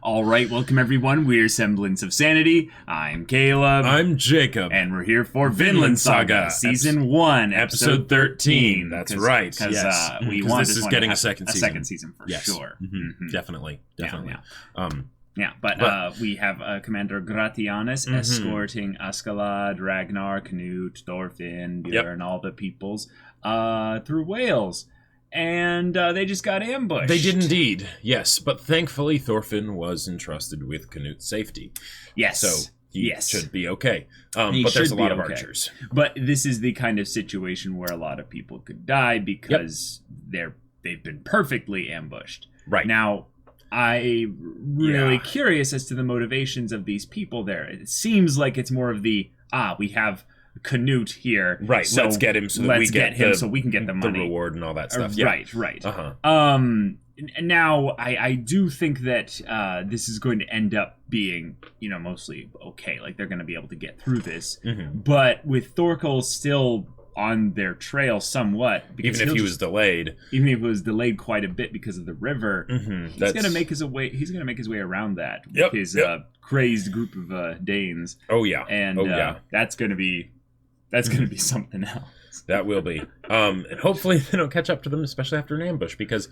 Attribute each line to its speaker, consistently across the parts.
Speaker 1: All right, welcome everyone. We're Semblance of Sanity. I'm Caleb.
Speaker 2: I'm Jacob.
Speaker 1: And we're here for Vinland Saga, Season 1, Episode 13.
Speaker 2: That's right.
Speaker 1: Because
Speaker 2: yes.
Speaker 1: we want
Speaker 2: this is getting a second
Speaker 1: season for
Speaker 2: yes.
Speaker 1: sure.
Speaker 2: Mm-hmm. Definitely.
Speaker 1: Yeah. But we have Commander Gratianus escorting Askeladd, Ragnar, Canute, Thorfinn, Björn, all the peoples through Wales. And they just got ambushed.
Speaker 2: They did indeed, yes. But thankfully, Thorfinn was entrusted with Canute's safety.
Speaker 1: Yes.
Speaker 2: So he should be okay. But there's a lot of archers.
Speaker 1: But this is the kind of situation where a lot of people could die because they've been perfectly ambushed.
Speaker 2: Right.
Speaker 1: Now, I'm really curious as to the motivations of these people there. It seems like it's more of the, we have Canute here.
Speaker 2: Right, so let's get him so that we get him
Speaker 1: so we can get the money.
Speaker 2: The reward and all that stuff.
Speaker 1: Right. Now, I do think that this is going to end up being, mostly okay. Like, they're going to be able to get through this. Mm-hmm. But with Thorkel still on their trail somewhat,
Speaker 2: even if he was delayed.
Speaker 1: Even if it was delayed quite a bit because of the river, he's going to make his way around that with his crazed group of Danes.
Speaker 2: Oh, yeah.
Speaker 1: And that's going to be something else.
Speaker 2: That will be. And hopefully they don't catch up to them, especially after an ambush, because,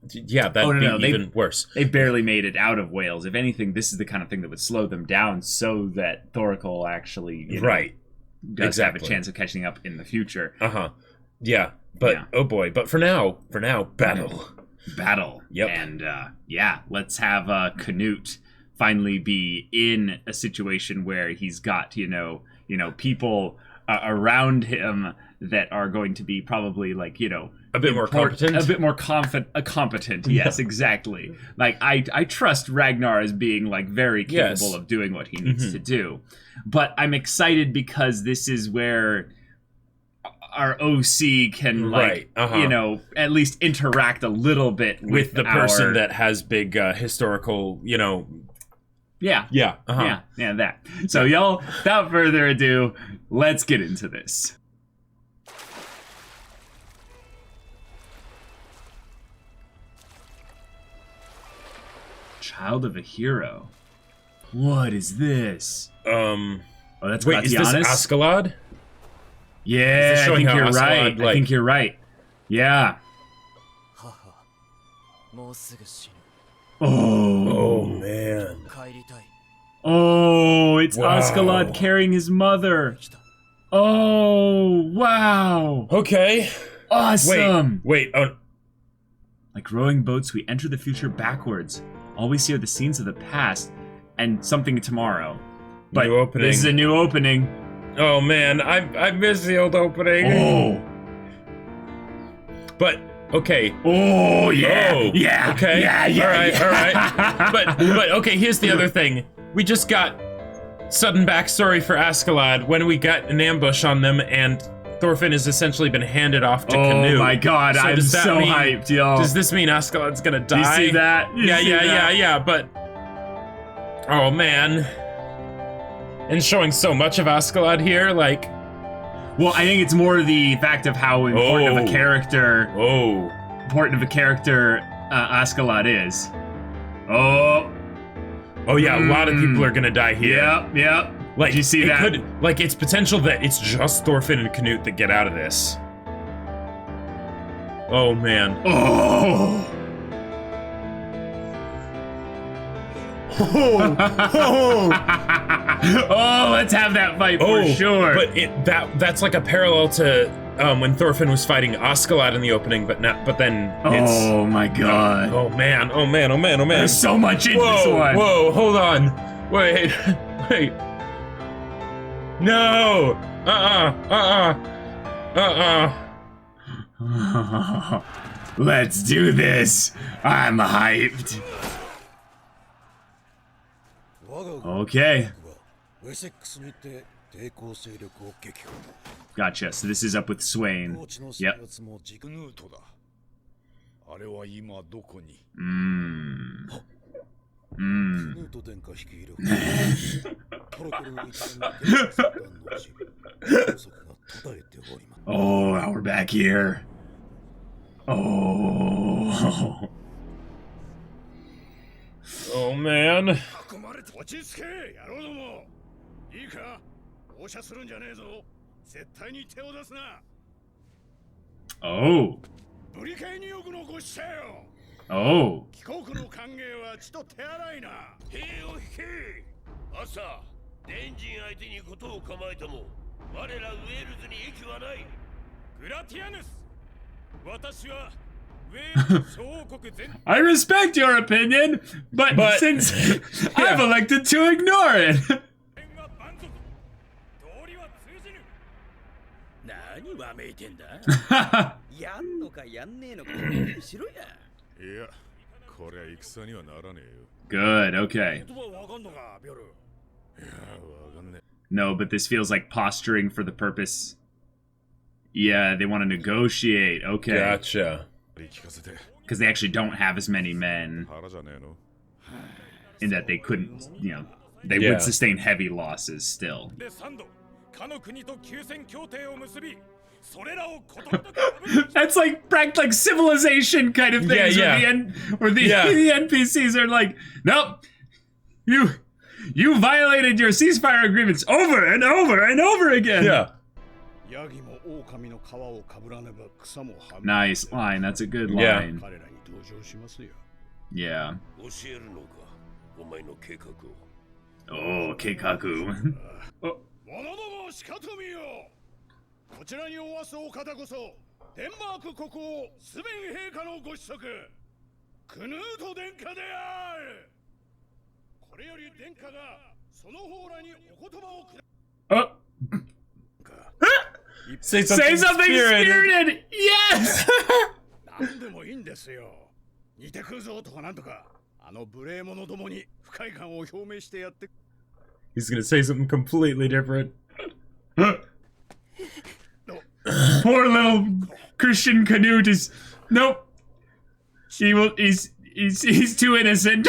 Speaker 2: that'd be even worse.
Speaker 1: They barely made it out of Wales. If anything, this is the kind of thing that would slow them down so that Thorkel actually, does have a chance of catching up in the future.
Speaker 2: Yeah. But, oh boy. But for now, battle.
Speaker 1: Battle.
Speaker 2: Yep.
Speaker 1: And, let's have Canute finally be in a situation where he's got, people around him that are going to be probably like,
Speaker 2: a bit more competent.
Speaker 1: A bit more competent. Yes, exactly. Like I trust Ragnar as being like very capable of doing what he needs to do. But I'm excited because this is where our OC can at least interact a little bit with
Speaker 2: the person that has big historical,
Speaker 1: that. So y'all, without further ado, let's get into this. Child of a hero. What is this? That's
Speaker 2: wait, is this Askeladd?
Speaker 1: Yeah, I think you're right. I think you're right. Yeah.
Speaker 2: Oh man.
Speaker 1: Oh, it's Askeladd carrying his mother. Oh, wow.
Speaker 2: Okay.
Speaker 1: Awesome.
Speaker 2: Wait.
Speaker 1: Like rowing boats, we enter the future backwards. All we see are the scenes of the past and something tomorrow. But
Speaker 2: new opening.
Speaker 1: This is a new opening.
Speaker 2: Oh man, I miss the old opening.
Speaker 1: Oh.
Speaker 2: But okay.
Speaker 1: Oh yeah.
Speaker 2: Oh,
Speaker 1: yeah.
Speaker 2: Okay.
Speaker 1: Yeah.
Speaker 2: All right. But okay. Here's the other thing. We just got sudden backstory for Askeladd when we got an ambush on them, and Thorfinn has essentially been handed off to Canute.
Speaker 1: Oh my god,
Speaker 2: so
Speaker 1: I'm so hyped, yo.
Speaker 2: Does this mean Askeladd's gonna die?
Speaker 1: You see that?
Speaker 2: Yeah. But oh man, and showing so much of Askeladd here, like.
Speaker 1: Well, I think it's more the fact of how important of a character. Askeladd is.
Speaker 2: Oh yeah, a lot of people are gonna die here.
Speaker 1: Yep.
Speaker 2: Like,
Speaker 1: you see that?
Speaker 2: It's potential that it's just Thorfinn and Canute that get out of this. Oh man.
Speaker 1: Oh, let's have that fight for sure.
Speaker 2: But that's like a parallel to when Thorfinn was fighting Askeladd in the opening, but then it's.
Speaker 1: Oh my god.
Speaker 2: Oh man.
Speaker 1: There's so much in this one.
Speaker 2: Whoa, hold on. Wait. No.
Speaker 1: Let's do this. I'm hyped. Okay. Gotcha. So this is up with Swain. Yep. Oh, now we're back here. Oh.
Speaker 2: Oh man.
Speaker 1: Oh. Oh. I respect your opinion, but since I've elected to ignore it. Good, okay. No, but this feels like posturing for the purpose. Yeah, they want to negotiate. Okay.
Speaker 2: Gotcha.
Speaker 1: Because they actually don't have as many men. In that they couldn't, you know, they would sustain heavy losses still. That's like civilization kind of things where the NPCs are like, nope, you violated your ceasefire agreements over and over and over again.
Speaker 2: Yeah.
Speaker 1: Nice line. That's a good line. Yeah. Oh, keikaku. Oh. こちらにおわすお方こそデンマーク国王スベン陛下のご子息クヌート殿下である。これより殿下がその方らにお言葉をくだ。Say something spirited. Yes. 何でもいいんですよ。似てくるぞとかなんとか。あの無礼者どもに不快感を表明してやって。He's gonna say something completely different. Poor little Christian Canute is nope. He's too innocent.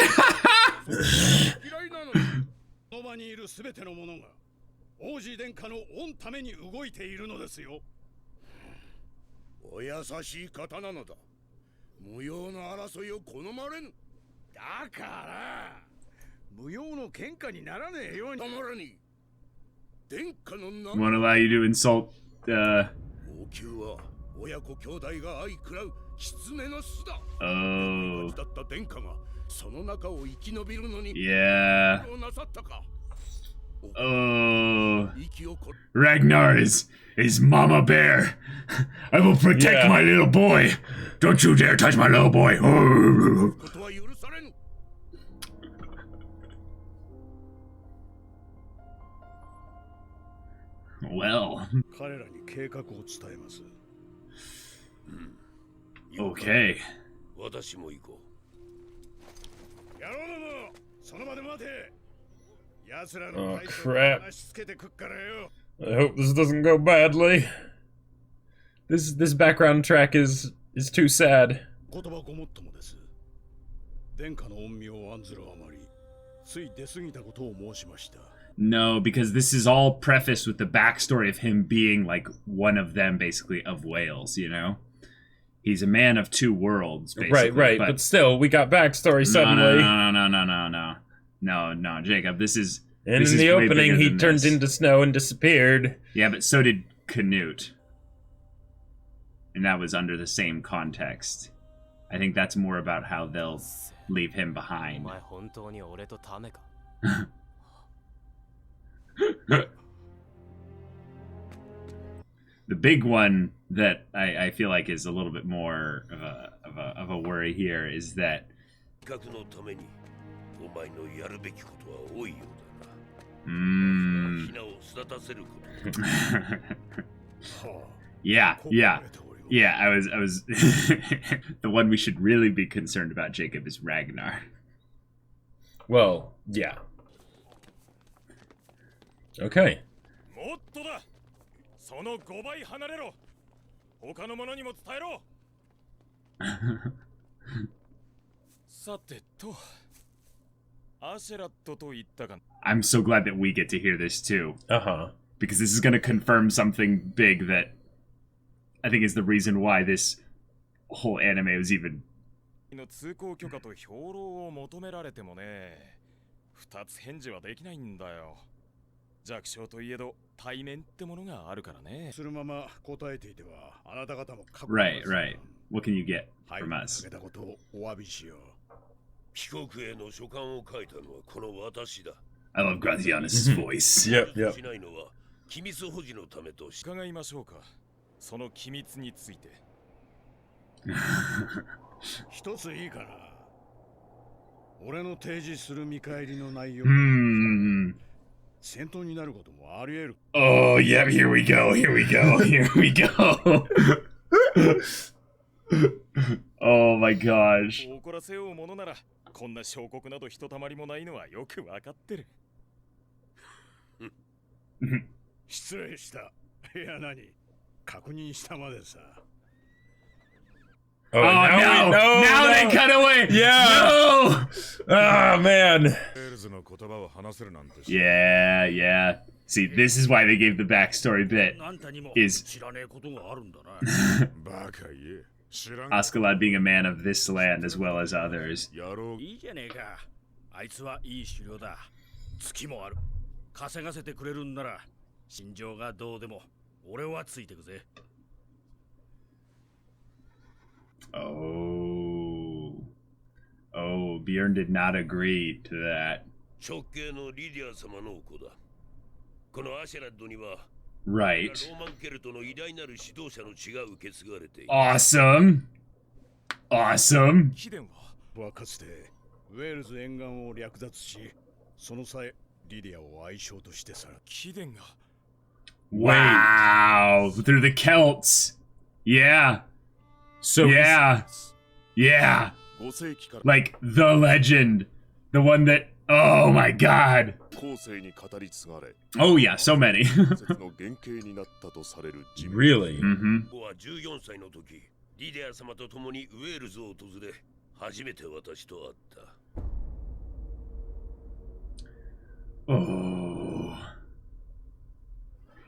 Speaker 1: その場にいるすべての者が王子殿下の御ために動いているのですよ。お優しい方なのだ。無用の争いを好まれぬ。だから無用の喧嘩にならねえように。たまらに。殿下の名。Won't allow you to insult. 王宮は親子兄弟が相食らう狐の巣だ。だった殿下がその中を生き延びるのに。Yeah. Oh, Ragnar is Mama Bear. I will protect my little boy. Don't you dare touch my little boy. Well. Okay.
Speaker 2: Oh crap. I hope this doesn't go badly. This background track is too sad.
Speaker 1: No, because this is all prefaced with the backstory of him being like one of them, basically, of Wales, you know? He's a man of two worlds, basically.
Speaker 2: Right, but still, we got backstory suddenly.
Speaker 1: No, Jacob, this is...
Speaker 2: And in the opening, he turned into snow and disappeared.
Speaker 1: Yeah, but so did Canute. And that was under the same context. I think that's more about how they'll leave him behind. The big one that I feel like is a little bit more of a worry here is that yeah, I was the one we should really be concerned about, Jacob, is Ragnar.
Speaker 2: Well, yeah. Okay.
Speaker 1: I'm so glad that we get to hear this too.
Speaker 2: Uh-huh.
Speaker 1: Because this is going to confirm something big that I think is the reason why this whole anime was even Right, right. What can you get from us? I love Grazianus' voice.
Speaker 2: Yep, yep.
Speaker 3: 機密保持のためと伺いましょうか。その機密について。一ついいかな。俺の提示する見返りの内容。戦闘になることもあり得る。
Speaker 1: Oh, yeah, here we go, here we go, here we go. Oh my gosh.
Speaker 3: 怒らせようものなら、こんな小国などひとたまりもないのはよくわかってる。失礼した。いや何確認したまでさ。
Speaker 2: Oh, now
Speaker 1: they cut away!
Speaker 2: Yeah!
Speaker 1: No!
Speaker 2: Oh, man.
Speaker 1: Yeah, yeah. See, this is why they gave the backstory bit. Is Askeladd being a man of this land as well as others. Oh. Oh, Bjorn did not agree to that. Right. Awesome. Awesome. Wow. Through the Celts. Yeah.
Speaker 2: So
Speaker 1: yeah. Yeah. Like the legend. The one that, oh my god. Oh yeah, so many.
Speaker 2: Really?
Speaker 1: Mm-hmm. Oh.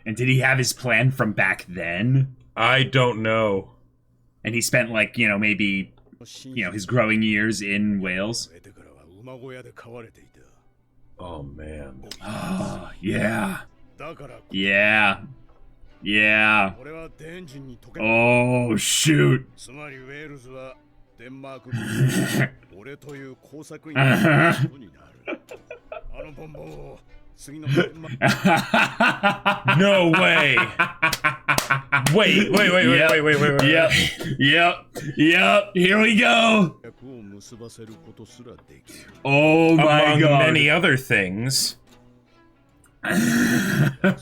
Speaker 1: And did he have his plan from back then?
Speaker 2: I don't know.
Speaker 1: And he spent like, you know, maybe, you know, his growing years in Wales.
Speaker 2: Oh, man.
Speaker 1: Oh, yeah. Yeah. Yeah. Oh, shoot.
Speaker 2: No way. Wait.
Speaker 1: Yep. Here we go. Oh my
Speaker 2: Among
Speaker 1: god.
Speaker 2: many other things.
Speaker 1: The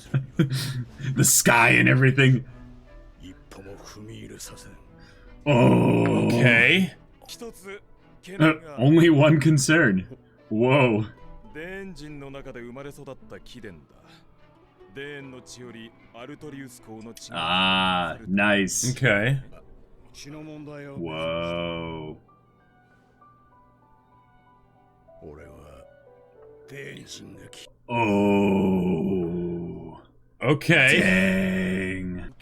Speaker 1: sky and everything. Oh.
Speaker 2: Okay.
Speaker 1: Only one concern. Whoa. Ah, nice.
Speaker 2: Okay.
Speaker 1: Whoa. Oh.
Speaker 2: Okay.
Speaker 1: Dang.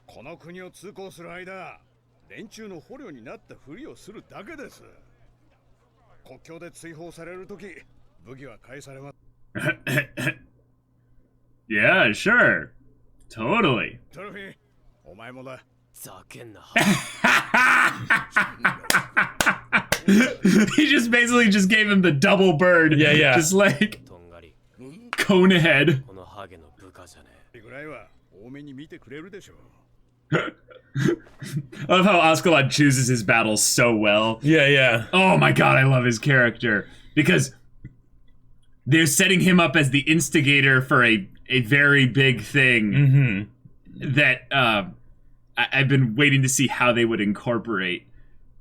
Speaker 3: この国を通行する間、連中の捕虜になったふりをするだけです。国境で追放されるとき、武器は返されます。
Speaker 1: Yeah, sure. Totally.
Speaker 3: トロフィー、お前もだ。ざけんな。
Speaker 1: He just basically just gave him the double bird.
Speaker 2: Yeah.
Speaker 1: Just like cone head.
Speaker 3: このハゲの部下じゃねえ。ぐらいは多めに見てくれるでしょう。
Speaker 1: I love how Askeladd chooses his battles so well.
Speaker 2: Yeah.
Speaker 1: Oh my god, I love his character. Because they're setting him up as the instigator for a very big thing that I've been waiting to see how they would incorporate.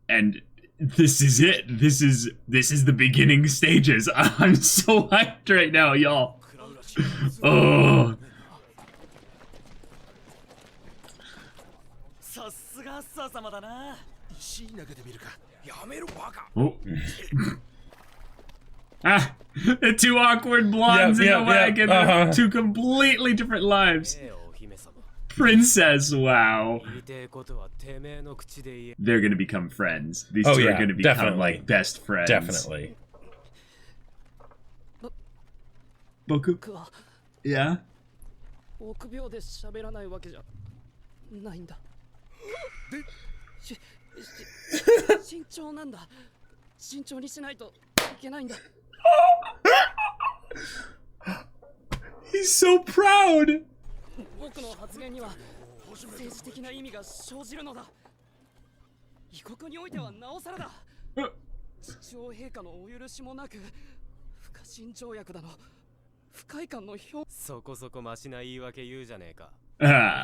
Speaker 1: And this is it. This is the beginning stages. I'm so hyped right now, y'all. Oh. Oh. The two awkward blondes in the wagon. Two completely different lives. Princess, wow. They're gonna become friends. These two are gonna become like best friends.
Speaker 2: Definitely.
Speaker 1: Boku? Yeah?
Speaker 4: 臆病で喋らないわけじゃないんだ。慎重なんだ。慎重にしないといけないんだ。
Speaker 1: He's so proud!
Speaker 4: 僕の発言には政治的な意味が生じるのだ。異国においてはなおさらだ。父王陛下のお許しもなく不可侵条約だの。不快感の表そこそこマシな言い訳言うじゃねえか。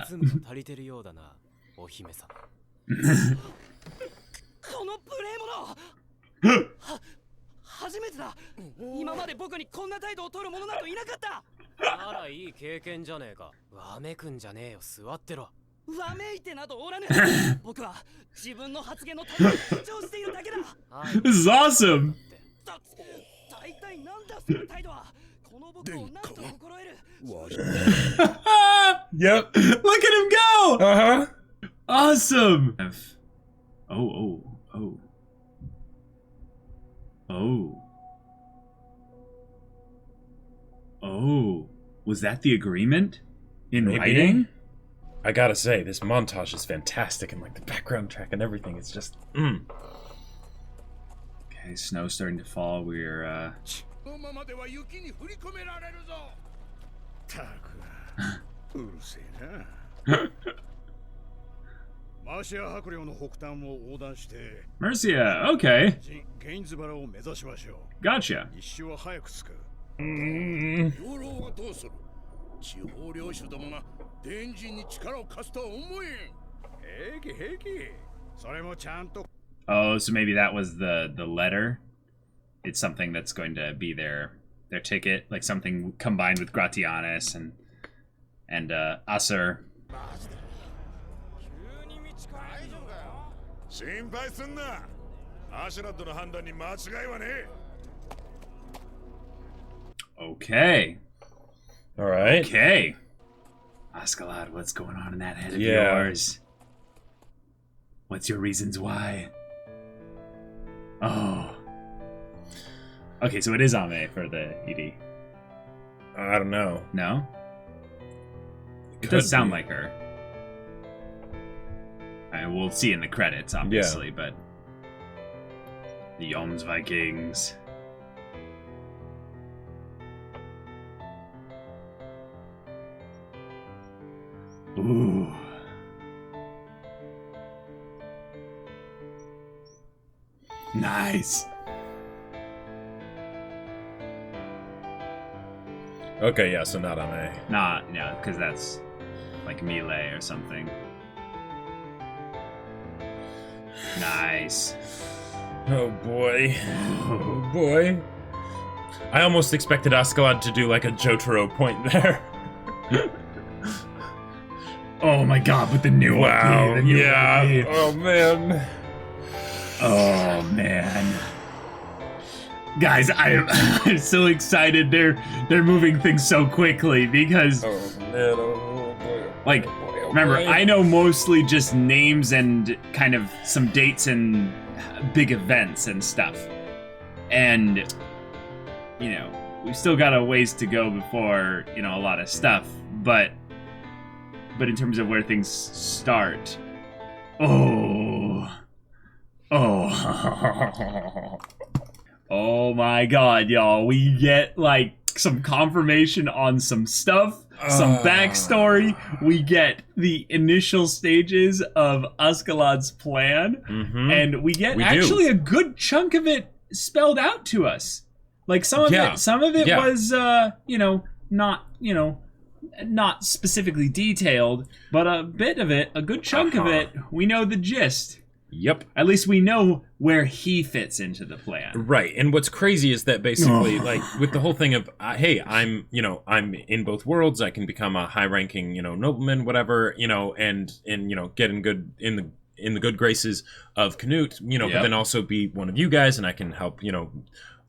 Speaker 4: 全部足りてるようだな、お姫様。この無礼者初めてだ。今まで僕にこんな態度を取る者などいなかった。あら、いい経験じゃねえか。わめくんじゃねえよ、座ってろ。わめいてなどおらぬ。僕は自分の発言の態度を主張しているだけだ。
Speaker 1: This is awesome!
Speaker 4: 大体なんだその態度は。この僕をなんと心得る。
Speaker 2: Yep.
Speaker 1: Look at him go!
Speaker 2: Uh-huh.
Speaker 1: Awesome! Oh. Oh. Was that the agreement? In
Speaker 2: Maybe.
Speaker 1: writing?
Speaker 2: I gotta say, this montage is fantastic, and like the background track and everything, it's just
Speaker 1: Okay, snow's starting to fall. We're
Speaker 3: このままでは雪に振り込められるぞ。たくうるせえな。マシア伯領の北端を横断して
Speaker 1: Mercia, okay.
Speaker 3: ゲインズバラを目指しましょう。
Speaker 1: Gotcha.
Speaker 3: 一周は早く着く。養老はどうする？地方領主どもが電人に力を貸すとは思えん。平気。それもちゃんと。
Speaker 1: Oh, so maybe that was the letter. It's something that's going to be their ticket, like something combined with Gratianus and Acer.
Speaker 3: 心配すんな。アシュラッドの判断に間違いはねえ。
Speaker 1: Okay.
Speaker 2: all right.
Speaker 1: Okay. Askeladd, what's going on in that head of yours? What's your reasons why? Oh. Okay, so it is Ame for the ED.
Speaker 2: I don't know.
Speaker 1: No? It
Speaker 2: Could
Speaker 1: does sound
Speaker 2: be.
Speaker 1: like her. I mean, we'll see in the credits, obviously, but... The Yoms Vikings... Ooh. Nice.
Speaker 2: Okay, yeah, so not Ame.
Speaker 1: Not, no, because that's like melee or something. Nice.
Speaker 2: Oh boy. Oh boy. I almost expected Askeladd to do like a Jotaro point there.
Speaker 1: Oh my god, with the new
Speaker 2: Wow,
Speaker 1: OP, the new
Speaker 2: yeah.
Speaker 1: OP.
Speaker 2: Oh man.
Speaker 1: Oh man. Guys, I'm so excited. They're moving things so quickly because
Speaker 2: Oh man. Oh boy.
Speaker 1: like
Speaker 2: Oh boy, oh
Speaker 1: remember,
Speaker 2: boy.
Speaker 1: I know mostly just names and kind of some dates and big events and stuff. And you know, we've still got a ways to go before, you know, a lot of stuff, but in terms of where things start, oh my god, y'all, we get like some confirmation on some stuff, some backstory. We get the initial stages of Askeladd's plan, and we get actually a good chunk of it spelled out to us. Like some of it was you know, not specifically detailed, but a bit of it, a good chunk of it, we know the gist.
Speaker 2: Yep.
Speaker 1: At least we know where he fits into the plan.
Speaker 2: Right, and what's crazy is that basically, like, with the whole thing of, hey, I'm in both worlds, I can become a high-ranking, nobleman, whatever, and get in the good graces of Canute, but then also be one of you guys, and I can help,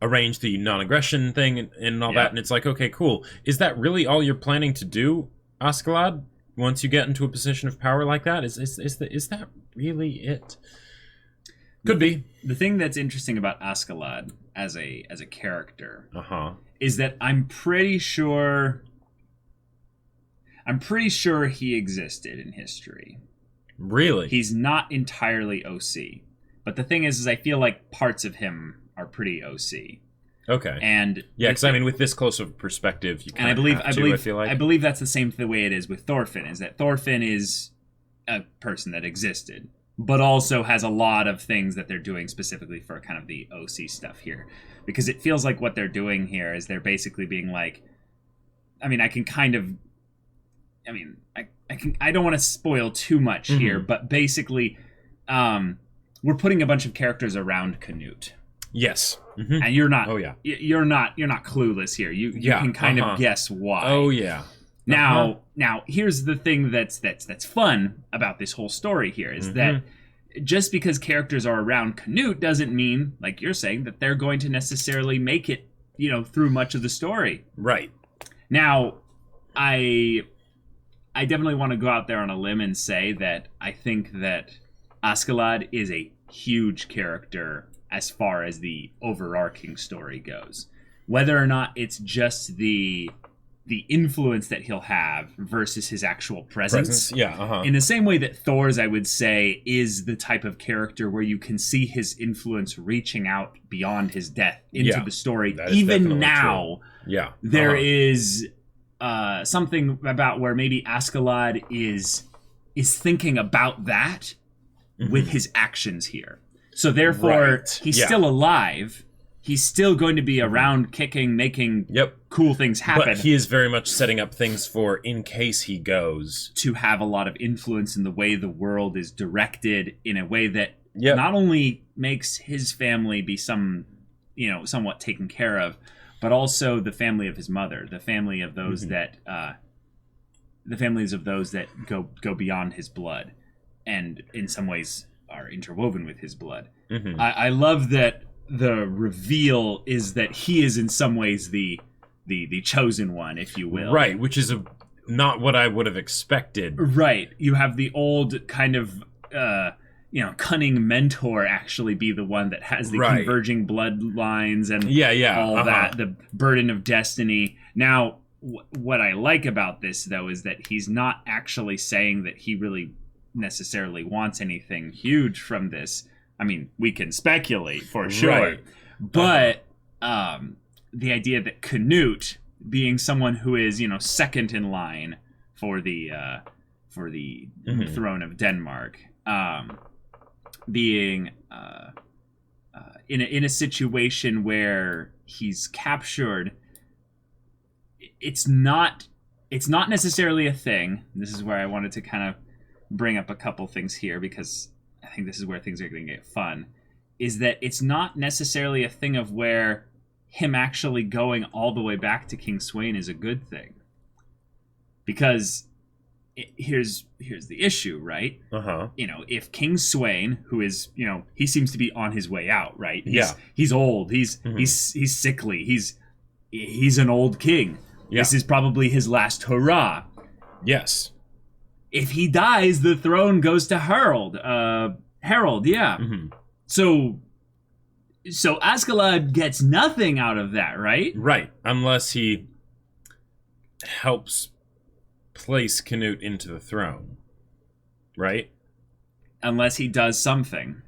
Speaker 2: arrange the non-aggression thing and all that, and it's like, okay, cool. Is that really all you're planning to do, Askeladd? once you get into a position of power like that, is that really it? Could be.
Speaker 1: The thing that's interesting about Askeladd as a character
Speaker 2: is
Speaker 1: that I'm pretty sure he existed in history.
Speaker 2: Really?
Speaker 1: He's not entirely OC. But the thing is I feel like parts of him are pretty OC.
Speaker 2: Okay.
Speaker 1: And
Speaker 2: yeah, because I mean, with this close of perspective, you kind
Speaker 1: of I believe that's the same way it is with Thorfinn. Is that Thorfinn is a person that existed, but also has a lot of things that they're doing specifically for kind of the OC stuff here, because it feels like what they're doing here is they're basically being like, I mean, I don't want to spoil too much here, but basically, we're putting a bunch of characters around Canute.
Speaker 2: Yes.
Speaker 1: And you're not.
Speaker 2: Oh yeah.
Speaker 1: You're not clueless here. You can kind of guess why.
Speaker 2: Oh yeah.
Speaker 1: Now here's the thing that's fun about this whole story here is that just because characters are around Canute doesn't mean, like you're saying, that they're going to necessarily make it, through much of the story.
Speaker 2: Right.
Speaker 1: Now, I definitely want to go out there on a limb and say that I think that Askeladd is a huge character as far as the overarching story goes. Whether or not it's just the influence that he'll have versus his actual presence.
Speaker 2: Yeah,
Speaker 1: In the same way that Thor's, I would say, is the type of character where you can see his influence reaching out beyond his death into the story. Even now, there is something about where maybe Askeladd is thinking about that with his actions here. So therefore, he's still alive. He's still going to be around kicking, making cool things happen.
Speaker 2: But he is very much setting up things for in case he goes.
Speaker 1: To have a lot of influence in the way the world is directed in a way that not only makes his family be somewhat taken care of, but also the family of his mother, the family of those that, the families of those that go beyond his blood, and in some ways are interwoven with his blood. I love that the reveal is that he is in some ways the chosen one, if you will.
Speaker 2: Right, which is not what I would have expected.
Speaker 1: Right. You have the old kind of cunning mentor actually be the one that has the converging bloodlines and all that, the burden of destiny. Now, what I like about this, though, is that he's not actually saying that he really necessarily wants anything huge from this. I mean, we can speculate for sure, but the idea that Canute, being someone who is second in line for the throne of Denmark, being in a situation where he's captured, it's not necessarily a thing. This is where I wanted to kind of bring up a couple things here, because I think this is where things are going to get fun, is that it's not necessarily a thing of where him actually going all the way back to King Sweyn is a good thing. Because here's the issue, right? If King Sweyn, who is, he seems to be on his way out, right? He's old, he's sickly, he's an old king. This is probably his last hurrah.
Speaker 2: Yes.
Speaker 1: If he dies, the throne goes to Harold. So Askeladd gets nothing out of that, right?
Speaker 2: Right, unless he helps place Canute into the throne, right?
Speaker 1: Unless he does something.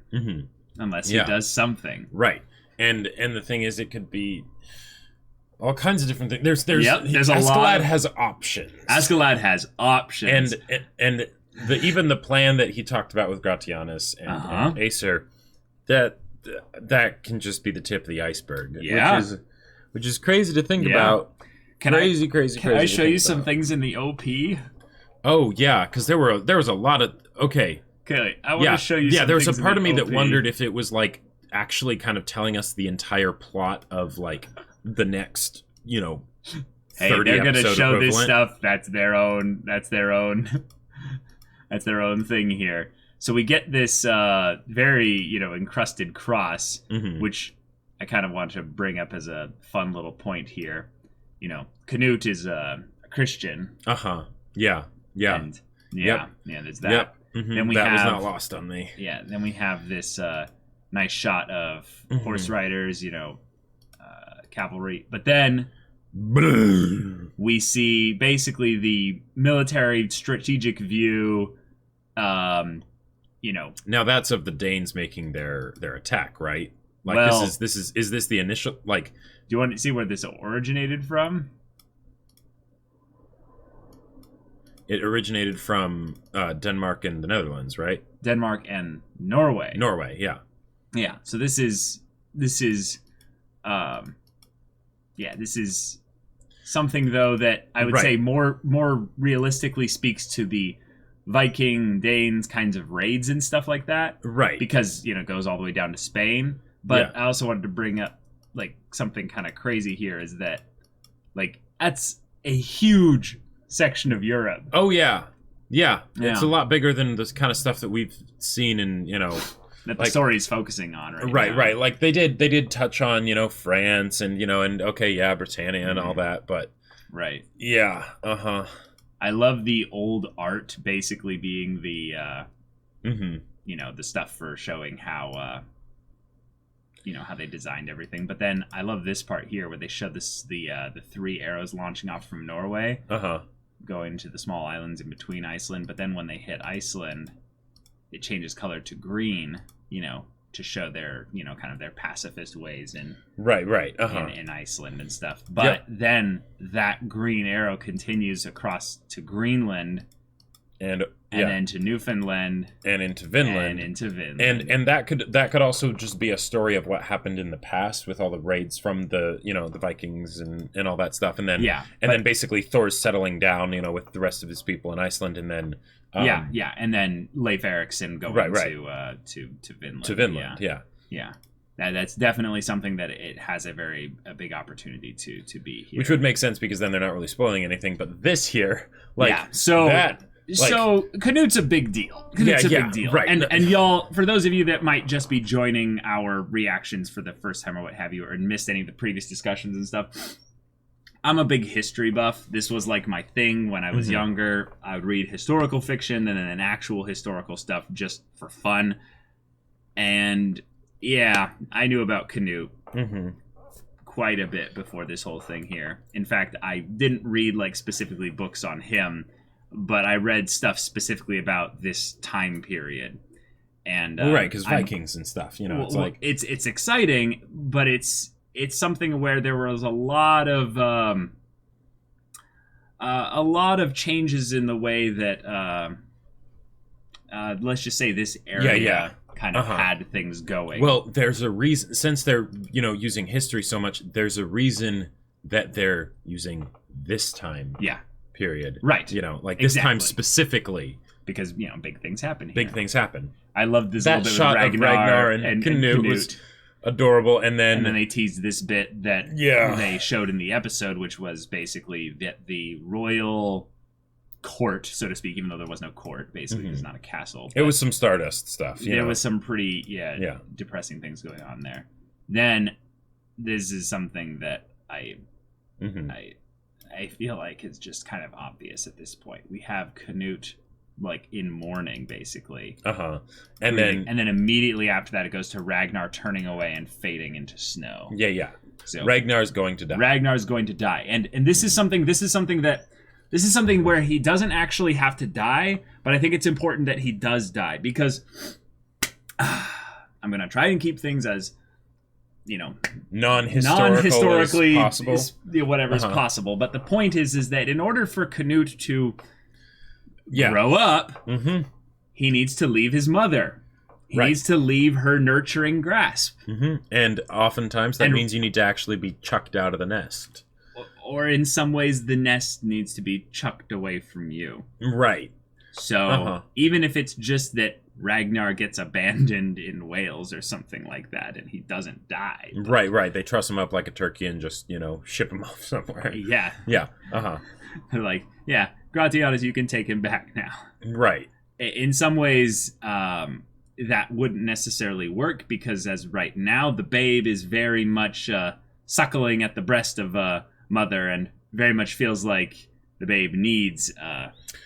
Speaker 1: Unless he does something.
Speaker 2: Right, and the thing is, it could be all kinds of different things. There's
Speaker 1: a
Speaker 2: Askeladd
Speaker 1: lot.
Speaker 2: has options.
Speaker 1: Askeladd has options,
Speaker 2: and even the plan that he talked about with Gratianus and Acer, that can just be the tip of the iceberg. Which is crazy to think about. Can I show you
Speaker 1: some things in the OP?
Speaker 2: Oh yeah, because there was a lot of
Speaker 1: Okay, I want to show you.
Speaker 2: Yeah, there was a part of me that wondered if it was like actually kind of telling us the entire plot of like the next, 30
Speaker 1: they're gonna show
Speaker 2: equivalent.
Speaker 1: This stuff. That's their own thing here. So we get this very, encrusted cross, which I kind of want to bring up as a fun little point here. Canute is a Christian.
Speaker 2: Yeah. Yeah.
Speaker 1: And yeah, there's that.
Speaker 2: Yep. Mm-hmm.
Speaker 1: Then
Speaker 2: that was not lost on me.
Speaker 1: Yeah, then we have this nice shot of horse riders, cavalry. But then we see basically the military strategic view.
Speaker 2: Now that's of the Danes making their attack, right? Like,
Speaker 1: well,
Speaker 2: is this the initial, like?
Speaker 1: Do you want to see where this originated from?
Speaker 2: It originated from Denmark and the Netherlands, right?
Speaker 1: Denmark and Norway.
Speaker 2: Norway, yeah.
Speaker 1: Yeah. So this is something though that I would say more realistically speaks to the Viking Danes kinds of raids and stuff like that.
Speaker 2: Right.
Speaker 1: Because, it goes all the way down to Spain. But I also wanted to bring up like something kind of crazy here is that like that's a huge section of Europe.
Speaker 2: Oh yeah. It's a lot bigger than this kind of stuff that we've seen in,
Speaker 1: that the story's focusing on
Speaker 2: right. Like they did touch on, France and, Britannia and all that, but
Speaker 1: right.
Speaker 2: Yeah.
Speaker 1: I love the old art basically being the the stuff for showing how how they designed everything. But then I love this part here where they show the 3 arrows launching off from Norway. Going to the small islands in between Iceland, but then when they hit Iceland, it changes color to green, to show their, kind of their pacifist ways in in Iceland and stuff. But then that green arrow continues across to Greenland and then to Newfoundland
Speaker 2: and into Vinland and that could also just be a story of what happened in the past with all the raids from the the Vikings and all that stuff, and then then basically Thor's settling down with the rest of his people in Iceland, and then
Speaker 1: and then Leif Erikson going to Vinland.
Speaker 2: To Vinland,
Speaker 1: That's definitely something that it has a big opportunity to be here,
Speaker 2: which would make sense because then they're not really spoiling anything. But this here,
Speaker 1: so Canute's a big deal. Canute's a big deal.
Speaker 2: Right.
Speaker 1: And y'all, for those of you that might just be joining our reactions for the first time or what have you, or missed any of the previous discussions and stuff, I'm a big history buff. This was like my thing when I was younger. I would read historical fiction and then actual historical stuff just for fun. And I knew about Canute quite a bit before this whole thing here. In fact, I didn't read like specifically books on him, but I read stuff specifically about this time period. And
Speaker 2: because Vikings and stuff, it's like
Speaker 1: it's exciting, but it's something where there was a lot of changes in the way that let's just say this area kind of had things going.
Speaker 2: Well, there's a reason, since they're using history so much, there's a reason that they're using this time period,
Speaker 1: right?
Speaker 2: This time specifically,
Speaker 1: because big things happen here.
Speaker 2: Big things happen.
Speaker 1: I love this
Speaker 2: that
Speaker 1: little bit
Speaker 2: shot
Speaker 1: with Ragnar
Speaker 2: and Canute was adorable, and then
Speaker 1: they teased this bit that they showed in the episode, which was basically that the royal court, so to speak, even though there was no court, basically it's not a castle.
Speaker 2: It was some Stardust stuff.
Speaker 1: There was some pretty depressing things going on there. Then this is something that I feel like is just kind of obvious at this point. We have Canute like in mourning, basically. And then immediately after that, it goes to Ragnar turning away and fading into snow. So
Speaker 2: Ragnar's going to die.
Speaker 1: And this is something where he doesn't actually have to die, but I think it's important that he does die, because I'm gonna try and keep things as non-historically
Speaker 2: possible,
Speaker 1: whatever is possible. But the point is that in order for Canute to grow up, he needs to leave his mother. He needs to leave her nurturing grasp.
Speaker 2: And oftentimes that means you need to actually be chucked out of the nest.
Speaker 1: Or in some ways, the nest needs to be chucked away from you.
Speaker 2: Right.
Speaker 1: So even if it's just that Ragnar gets abandoned in Wales or something like that, and he doesn't die.
Speaker 2: Right. They truss him up like a turkey and just, ship him off somewhere.
Speaker 1: Yeah. They're like, Gratianus, you can take him back now.
Speaker 2: Right.
Speaker 1: In some ways, that wouldn't necessarily work, because as right now, the babe is very much suckling at the breast of mother, and very much feels like the babe needs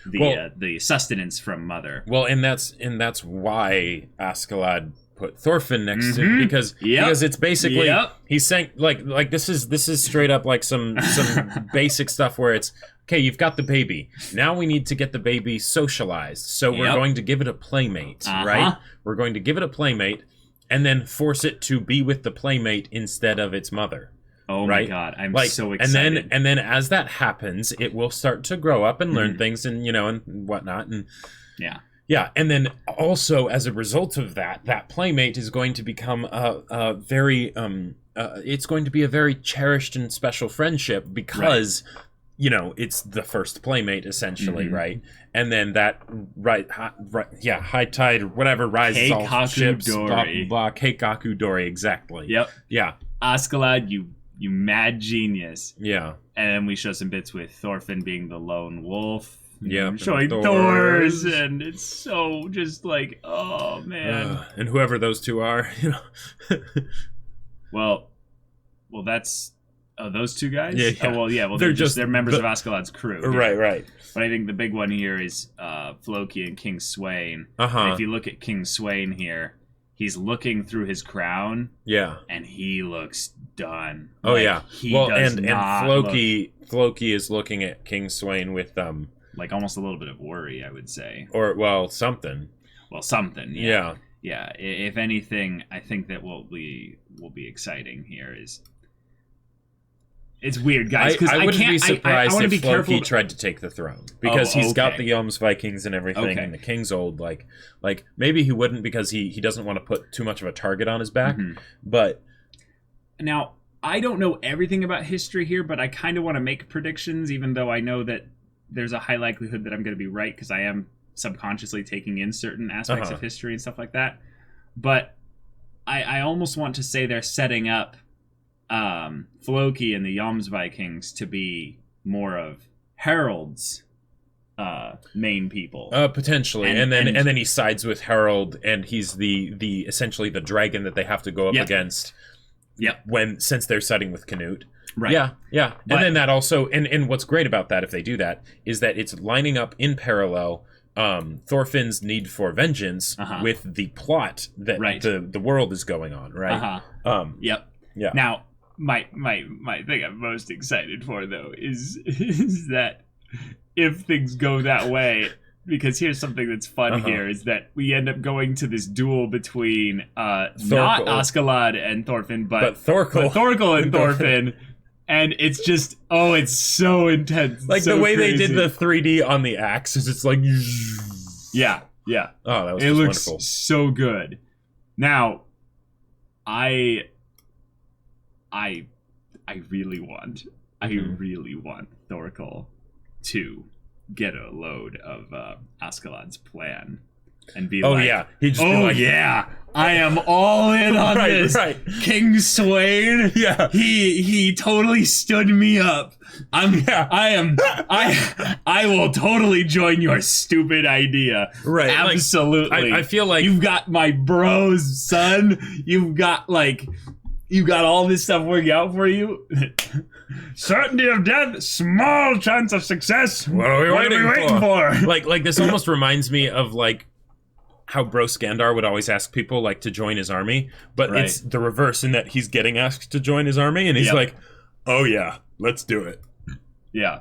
Speaker 1: the sustenance from mother.
Speaker 2: Well, and that's why Askeladd put Thorfinn next to him, because it's basically he's saying like this is straight up like some basic stuff where it's okay, you've got the baby. Now we need to get the baby socialized. So we're going to give it a playmate, right? We're going to give it a playmate and then force it to be with the playmate instead of its mother.
Speaker 1: Oh
Speaker 2: right?
Speaker 1: My god, I'm so excited.
Speaker 2: And then as that happens, it will start to grow up and learn things and and whatnot, and yeah, and then also as a result of that playmate is going to become a very it's going to be a very cherished and special friendship because it's the first playmate essentially, right? And then that high tide or whatever rises all ships, blah blah, Keikaku Dori, exactly.
Speaker 1: Yep.
Speaker 2: Yeah.
Speaker 1: Askeladd, you mad genius.
Speaker 2: Yeah.
Speaker 1: And then we show some bits with Thorfinn being the lone wolf.
Speaker 2: Yeah,
Speaker 1: showing Thors, and it's so just like, oh man.
Speaker 2: And whoever those two are,
Speaker 1: Well, that's those two guys.
Speaker 2: Yeah.
Speaker 1: Well, they're members of Askeladd's crew.
Speaker 2: Right.
Speaker 1: But I think the big one here is Floki and King Swain.
Speaker 2: And
Speaker 1: if you look at King Swain here, he's looking through his crown.
Speaker 2: Yeah.
Speaker 1: And he looks done.
Speaker 2: Oh yeah. And Floki is looking at King Swain with
Speaker 1: like almost a little bit of worry, I would say.
Speaker 2: Or something.
Speaker 1: Well, something.
Speaker 2: Yeah.
Speaker 1: Yeah. If anything, I think that what will be exciting here is. It's weird, guys. Because
Speaker 2: I wouldn't be surprised
Speaker 1: I
Speaker 2: if Floki tried to take the throne, because he's got the Vikings and everything, and the king's old. Like maybe he wouldn't, because he doesn't want to put too much of a target on his back. But
Speaker 1: now I don't know everything about history here, but I kind of want to make predictions, even though I know that there's a high likelihood that I'm going to be right, because I am subconsciously taking in certain aspects of history and stuff like that. But I almost want to say they're setting up Floki and the Vikings to be more of Harold's main people,
Speaker 2: potentially, and then he sides with Harold, and he's the essentially the dragon that they have to go up against. Since they're siding with Canute. Right. Yeah. And then that also, and what's great about that, if they do that, is that it's lining up in parallel Thorfinn's need for vengeance with the plot that the world is going on, right?
Speaker 1: Yep.
Speaker 2: Yeah.
Speaker 1: Now, my thing I'm most excited for, though, is that if things go that way, because here's something that's fun here, is that we end up going to this duel between not Askeladd and Thorfinn, but Thorkel and Thorfinn. And it's just, it's so intense.
Speaker 2: Like the way they did the 3D on the axe, is it's like...
Speaker 1: Yeah.
Speaker 2: Oh, that was
Speaker 1: wonderful.
Speaker 2: Looks
Speaker 1: so good. Now, I really want Thorkel to get a load of Askeladd's plan and be
Speaker 2: he'd just be like,
Speaker 1: I am all in on this.
Speaker 2: Right.
Speaker 1: King Swain.
Speaker 2: Yeah.
Speaker 1: He totally stood me up. I will totally join your stupid idea.
Speaker 2: Right.
Speaker 1: Absolutely.
Speaker 2: I feel like
Speaker 1: you've got my bros, son. You've got all this stuff working out for you. Certainty of death, small chance of success.
Speaker 2: What are we waiting for? Like this almost reminds me of like how Bro Skandar would always ask people like to join his army, but it's the reverse in that he's getting asked to join his army, and he's like, "Oh yeah, let's do it."
Speaker 1: Yeah.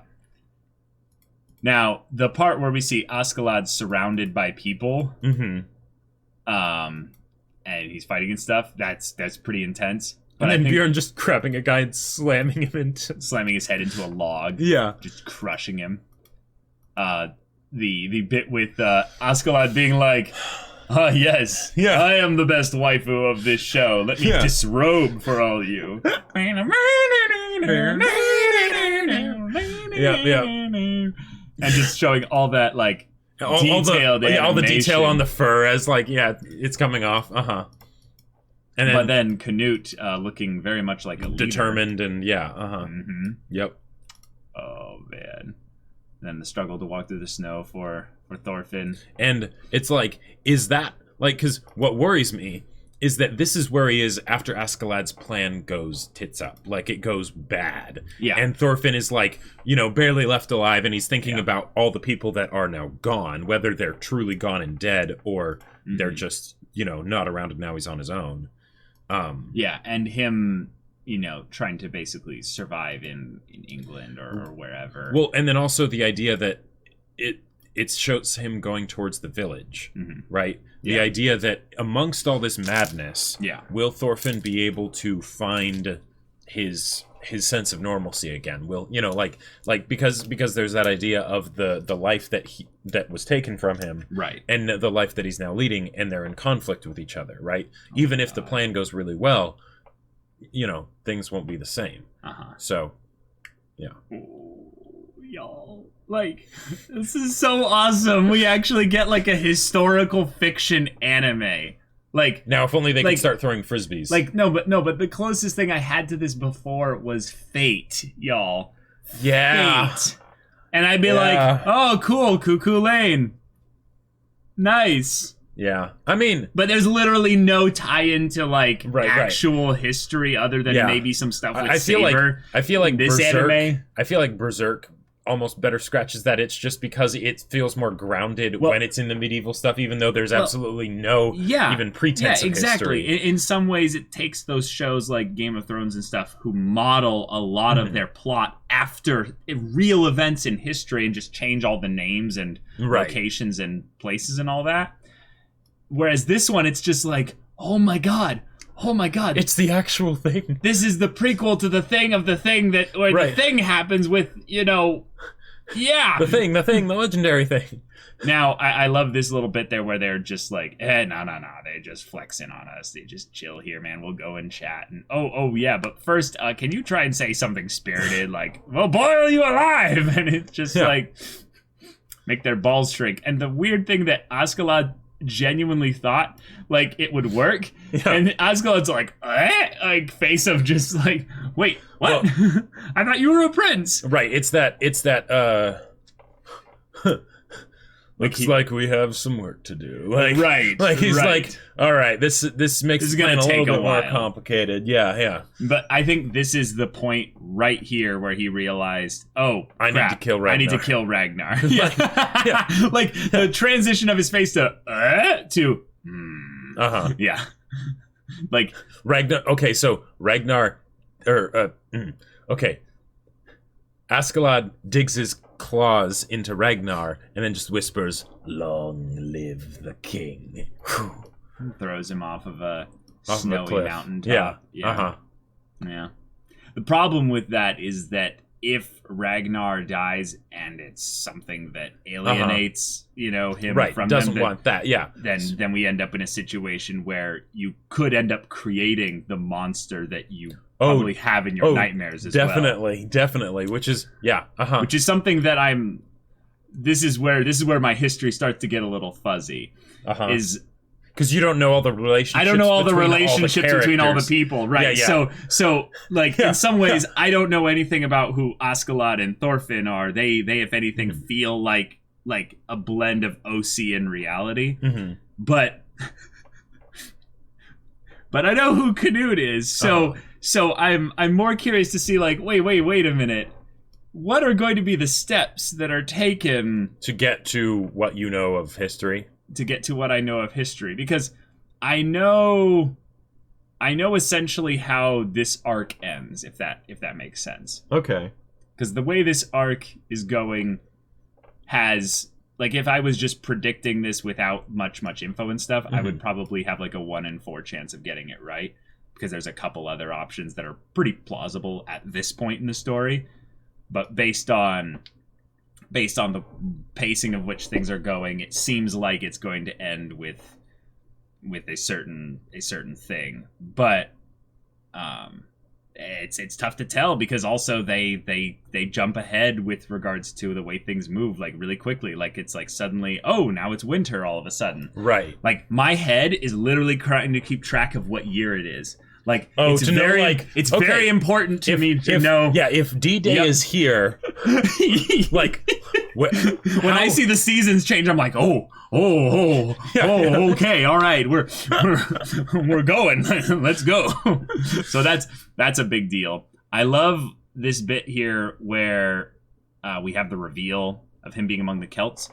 Speaker 1: Now the part where we see Askeladd surrounded by people, and he's fighting and stuff, that's pretty intense.
Speaker 2: But and then Bjorn just grabbing a guy and slamming
Speaker 1: his head into a log.
Speaker 2: Yeah,
Speaker 1: just crushing him. The bit with Askeladd being like, yes, I am the best waifu of this show. Let me disrobe for all of you. And just showing all that like
Speaker 2: all the detail on the fur as like it's coming off. And
Speaker 1: but then Canute looking very much like a leader.
Speaker 2: Determined and Yep.
Speaker 1: Oh man. Then the struggle to walk through the snow for Thorfinn.
Speaker 2: And it's like, is that like, because what worries me is that this is where he is after Askeladd's plan goes tits up. Like, it goes bad.
Speaker 1: Yeah.
Speaker 2: And Thorfinn is, like, barely left alive, and he's thinking about all the people that are now gone, whether they're truly gone and dead, or they're just, not around, and now he's on his own.
Speaker 1: And him, trying to basically survive in England or wherever.
Speaker 2: Well, and then also the idea that it shows him going towards the village, right? The idea that amongst all this madness, will Thorfinn be able to find his sense of normalcy again? Will because there's that idea of the life that was taken from him,
Speaker 1: right?
Speaker 2: And the life that he's now leading, and they're in conflict with each other, right? Even if the plan goes really well, things won't be the same. So, yeah.
Speaker 1: Y'all, this is so awesome. We actually get a historical fiction anime.
Speaker 2: Now, if only they could start throwing frisbees.
Speaker 1: No, but the closest thing I had to this before was Fate, y'all.
Speaker 2: Yeah.
Speaker 1: Fate. And I'd be like, oh, cool, Cuckoo Lane. Nice.
Speaker 2: Yeah. I mean,
Speaker 1: but there's literally no tie-in to actual history other than maybe some stuff with Saber.
Speaker 2: I feel like
Speaker 1: this
Speaker 2: Berserk,
Speaker 1: anime.
Speaker 2: I feel like Berserk almost better scratches that itch just because it feels more grounded when it's in the medieval stuff, even though there's absolutely no even pretense of
Speaker 1: exactly.
Speaker 2: history.
Speaker 1: In some ways, it takes those shows like Game of Thrones and stuff who model a lot of their plot after real events in history and just change all the names and locations and places and all that. Whereas this one, it's just oh my god,
Speaker 2: it's the actual thing.
Speaker 1: This is the prequel to the thing of the thing where the thing happens with, the
Speaker 2: legendary thing.
Speaker 1: Now, I love this little bit there where they're just no, they're just flexing on us. They just chill here, man. We'll go and chat. And but first, can you try and say something spirited, well, boy, are you alive? And it's just make their balls shrink. And the weird thing that Askeladd genuinely thought it would work, and Askeladd's face of just wait, what? Well, I thought you were a prince.
Speaker 2: Right, it's that looks like we have some work to do. He's all right, this makes this
Speaker 1: gonna
Speaker 2: a
Speaker 1: take
Speaker 2: little bit
Speaker 1: while.
Speaker 2: more complicated. Yeah.
Speaker 1: But I think this is the point right here where he realized,
Speaker 2: I need to kill Ragnar.
Speaker 1: I need to kill Ragnar. The transition of his face to
Speaker 2: Ragnar. Okay, so Ragnar, Askeladd digs his claws into Ragnar and then just whispers, "Long live the king."
Speaker 1: Throws him off of a snowy mountaintop.
Speaker 2: Yeah.
Speaker 1: Yeah. The problem with that is that if Ragnar dies and it's something that alienates, him from
Speaker 2: doesn't
Speaker 1: them,
Speaker 2: want that. Yeah.
Speaker 1: Then we end up in a situation where you could end up creating the monster that you probably have in your nightmares as well.
Speaker 2: Definitely. Which is
Speaker 1: which is something that this is where my history starts to get a little fuzzy. Is
Speaker 2: because you don't know all the relationships.
Speaker 1: I don't know all the relationships between all the people, right?
Speaker 2: Yeah.
Speaker 1: So in some ways, I don't know anything about who Askeladd and Thorfinn are. They if anything, feel like a blend of OC and reality. But I know who Canute is. So I'm more curious to see wait a minute. What are going to be the steps that are taken
Speaker 2: to get to what you know of history?
Speaker 1: To get to what I know of history, because I know essentially how this arc ends, if that makes sense.
Speaker 2: Okay.
Speaker 1: Because the way this arc is going has if I was just predicting this without much info and stuff, I would probably have a 1 in 4 chance of getting it right, because there's a couple other options that are pretty plausible at this point in the story. But based on the pacing of which things are going, it seems like it's going to end with a certain thing. But it's tough to tell, because also they jump ahead with regards to the way things move really quickly. It's suddenly, now it's winter all of a sudden.
Speaker 2: Right.
Speaker 1: My head is literally trying to keep track of what year it is.
Speaker 2: It's very
Speaker 1: very important to me to know.
Speaker 2: Yeah, if D-Day is here,
Speaker 1: when I see the seasons change, I'm Okay, all right, we're going. Let's go. So that's a big deal. I love this bit here where we have the reveal of him being among the Celts,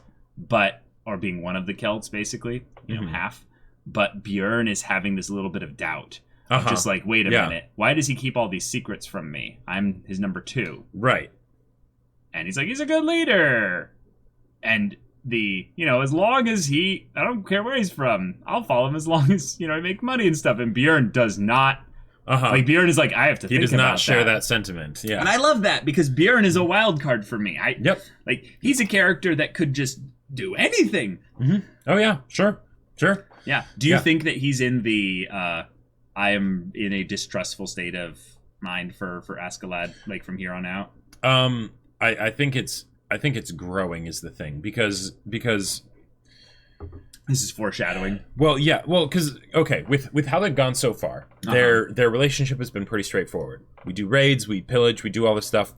Speaker 1: or being one of the Celts, basically, half. But Bjorn is having this little bit of doubt. Just like, wait a minute, why does he keep all these secrets from me? I'm his number 2.
Speaker 2: Right.
Speaker 1: And he's like, he's a good leader. And as long as I don't care where he's from, I'll follow him as long as, I make money and stuff. And Bjorn does not. Like, Bjorn is like, I have to think about that.
Speaker 2: He does not share that sentiment, yeah.
Speaker 1: And I love that, because Bjorn is a wild card for me. Like, he's a character that could just do anything.
Speaker 2: Oh, yeah, sure.
Speaker 1: Yeah. Do you think that he's in the, I am in a distrustful state of mind for Askeladd, like, from here on out?
Speaker 2: I think it's growing is the thing, because
Speaker 1: this is foreshadowing.
Speaker 2: Well, yeah. Well, because with how they've gone so far, their relationship has been pretty straightforward. We do raids, we pillage, we do all this stuff.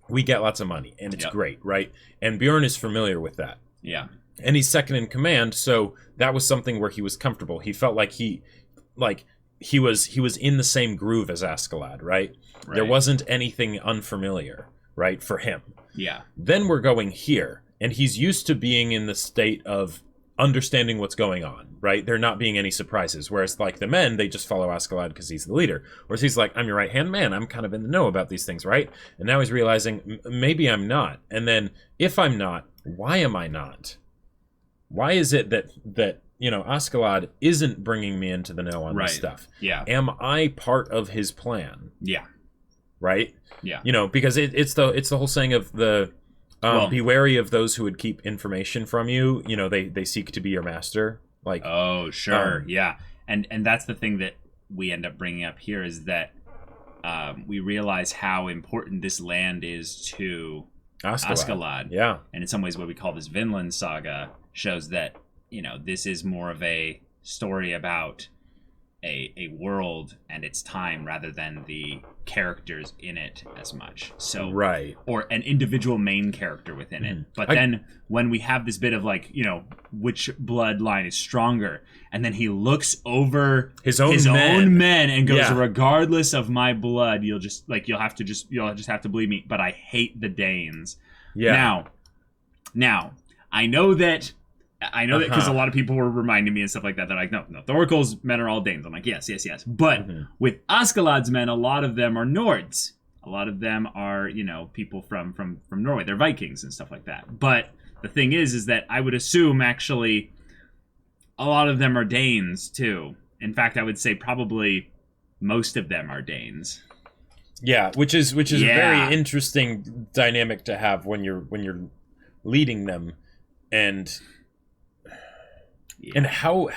Speaker 2: We get lots of money, and it's great, right? And Bjorn is familiar with that.
Speaker 1: Yeah.
Speaker 2: And he's second in command, so that was something where he was comfortable. He felt like he was in the same groove as Askeladd, right? There wasn't anything unfamiliar, right, for him.
Speaker 1: Yeah.
Speaker 2: Then we're going here, and he's used to being in the state of understanding what's going on, right? There not being any surprises. Whereas, like, the men, they just follow Askeladd because he's the leader. Whereas he's like, I'm your right-hand man. I'm kind of in the know about these things, right? And now he's realizing, maybe I'm not. And then, if I'm not, why am I not? Why is it that Askeladd isn't bringing me into the know on this stuff?
Speaker 1: Yeah.
Speaker 2: Am I part of his plan?
Speaker 1: Yeah.
Speaker 2: Right?
Speaker 1: Yeah.
Speaker 2: Because it's the whole saying of the be wary of those who would keep information from you. They seek to be your master. Like,
Speaker 1: oh, sure, yeah. And that's the thing that we end up bringing up here is that we realize how important this land is to Askeladd.
Speaker 2: Yeah.
Speaker 1: And in some ways, what we call this Vinland Saga shows that this is more of a story about a world and its time rather than the characters in it as much. So or an individual main character within it. But then when we have this bit of like, which bloodline is stronger, and then he looks over his own men and goes, regardless of my blood, you'll just have to believe me, but I hate the Danes. Yeah. Now I know that because a lot of people were reminding me and stuff like that. They're like, no, Thorkel's men are all Danes. I'm like, yes. But with Askeladd's men, a lot of them are Nords. A lot of them are, people from Norway. They're Vikings and stuff like that. But the thing is that I would assume actually a lot of them are Danes too. In fact, I would say probably most of them are Danes.
Speaker 2: Yeah, which is a very interesting dynamic to have when you're leading them, and how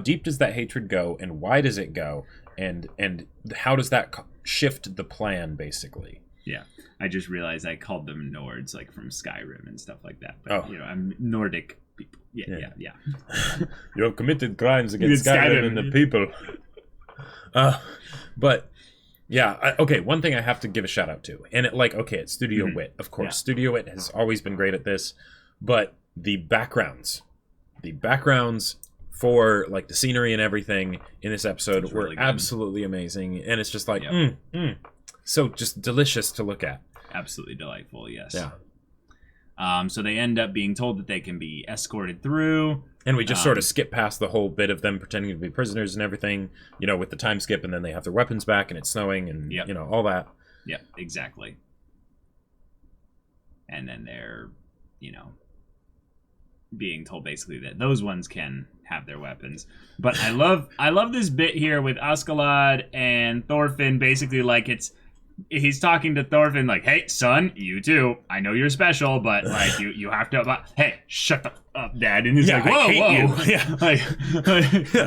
Speaker 2: deep does that hatred go, and why does it go, and how does that shift the plan, basically?
Speaker 1: Yeah, I just realized I called them Nords, like from Skyrim and stuff like that. But, I'm Nordic people. Yeah.
Speaker 2: You have committed crimes against Skyrim and the people. But yeah, one thing I have to give a shout out to, and it's Studio Wit, of course. Yeah. Studio Wit has always been great at this, but the backgrounds for like the scenery and everything in this episode were really absolutely amazing, and it's just like so just delicious to look at.
Speaker 1: Absolutely delightful, yes. Yeah. So they end up being told that they can be escorted through,
Speaker 2: and we just sort of skip past the whole bit of them pretending to be prisoners and everything, with the time skip, and then they have their weapons back, and it's snowing, and all that.
Speaker 1: Yeah, exactly. And then they're, being told basically that those ones can have their weapons. But I love this bit here with Askeladd and Thorfinn, basically like he's talking to Thorfinn like, hey son, you too, I know you're special, but like you have to, hey, shut the up, dad. And he's like,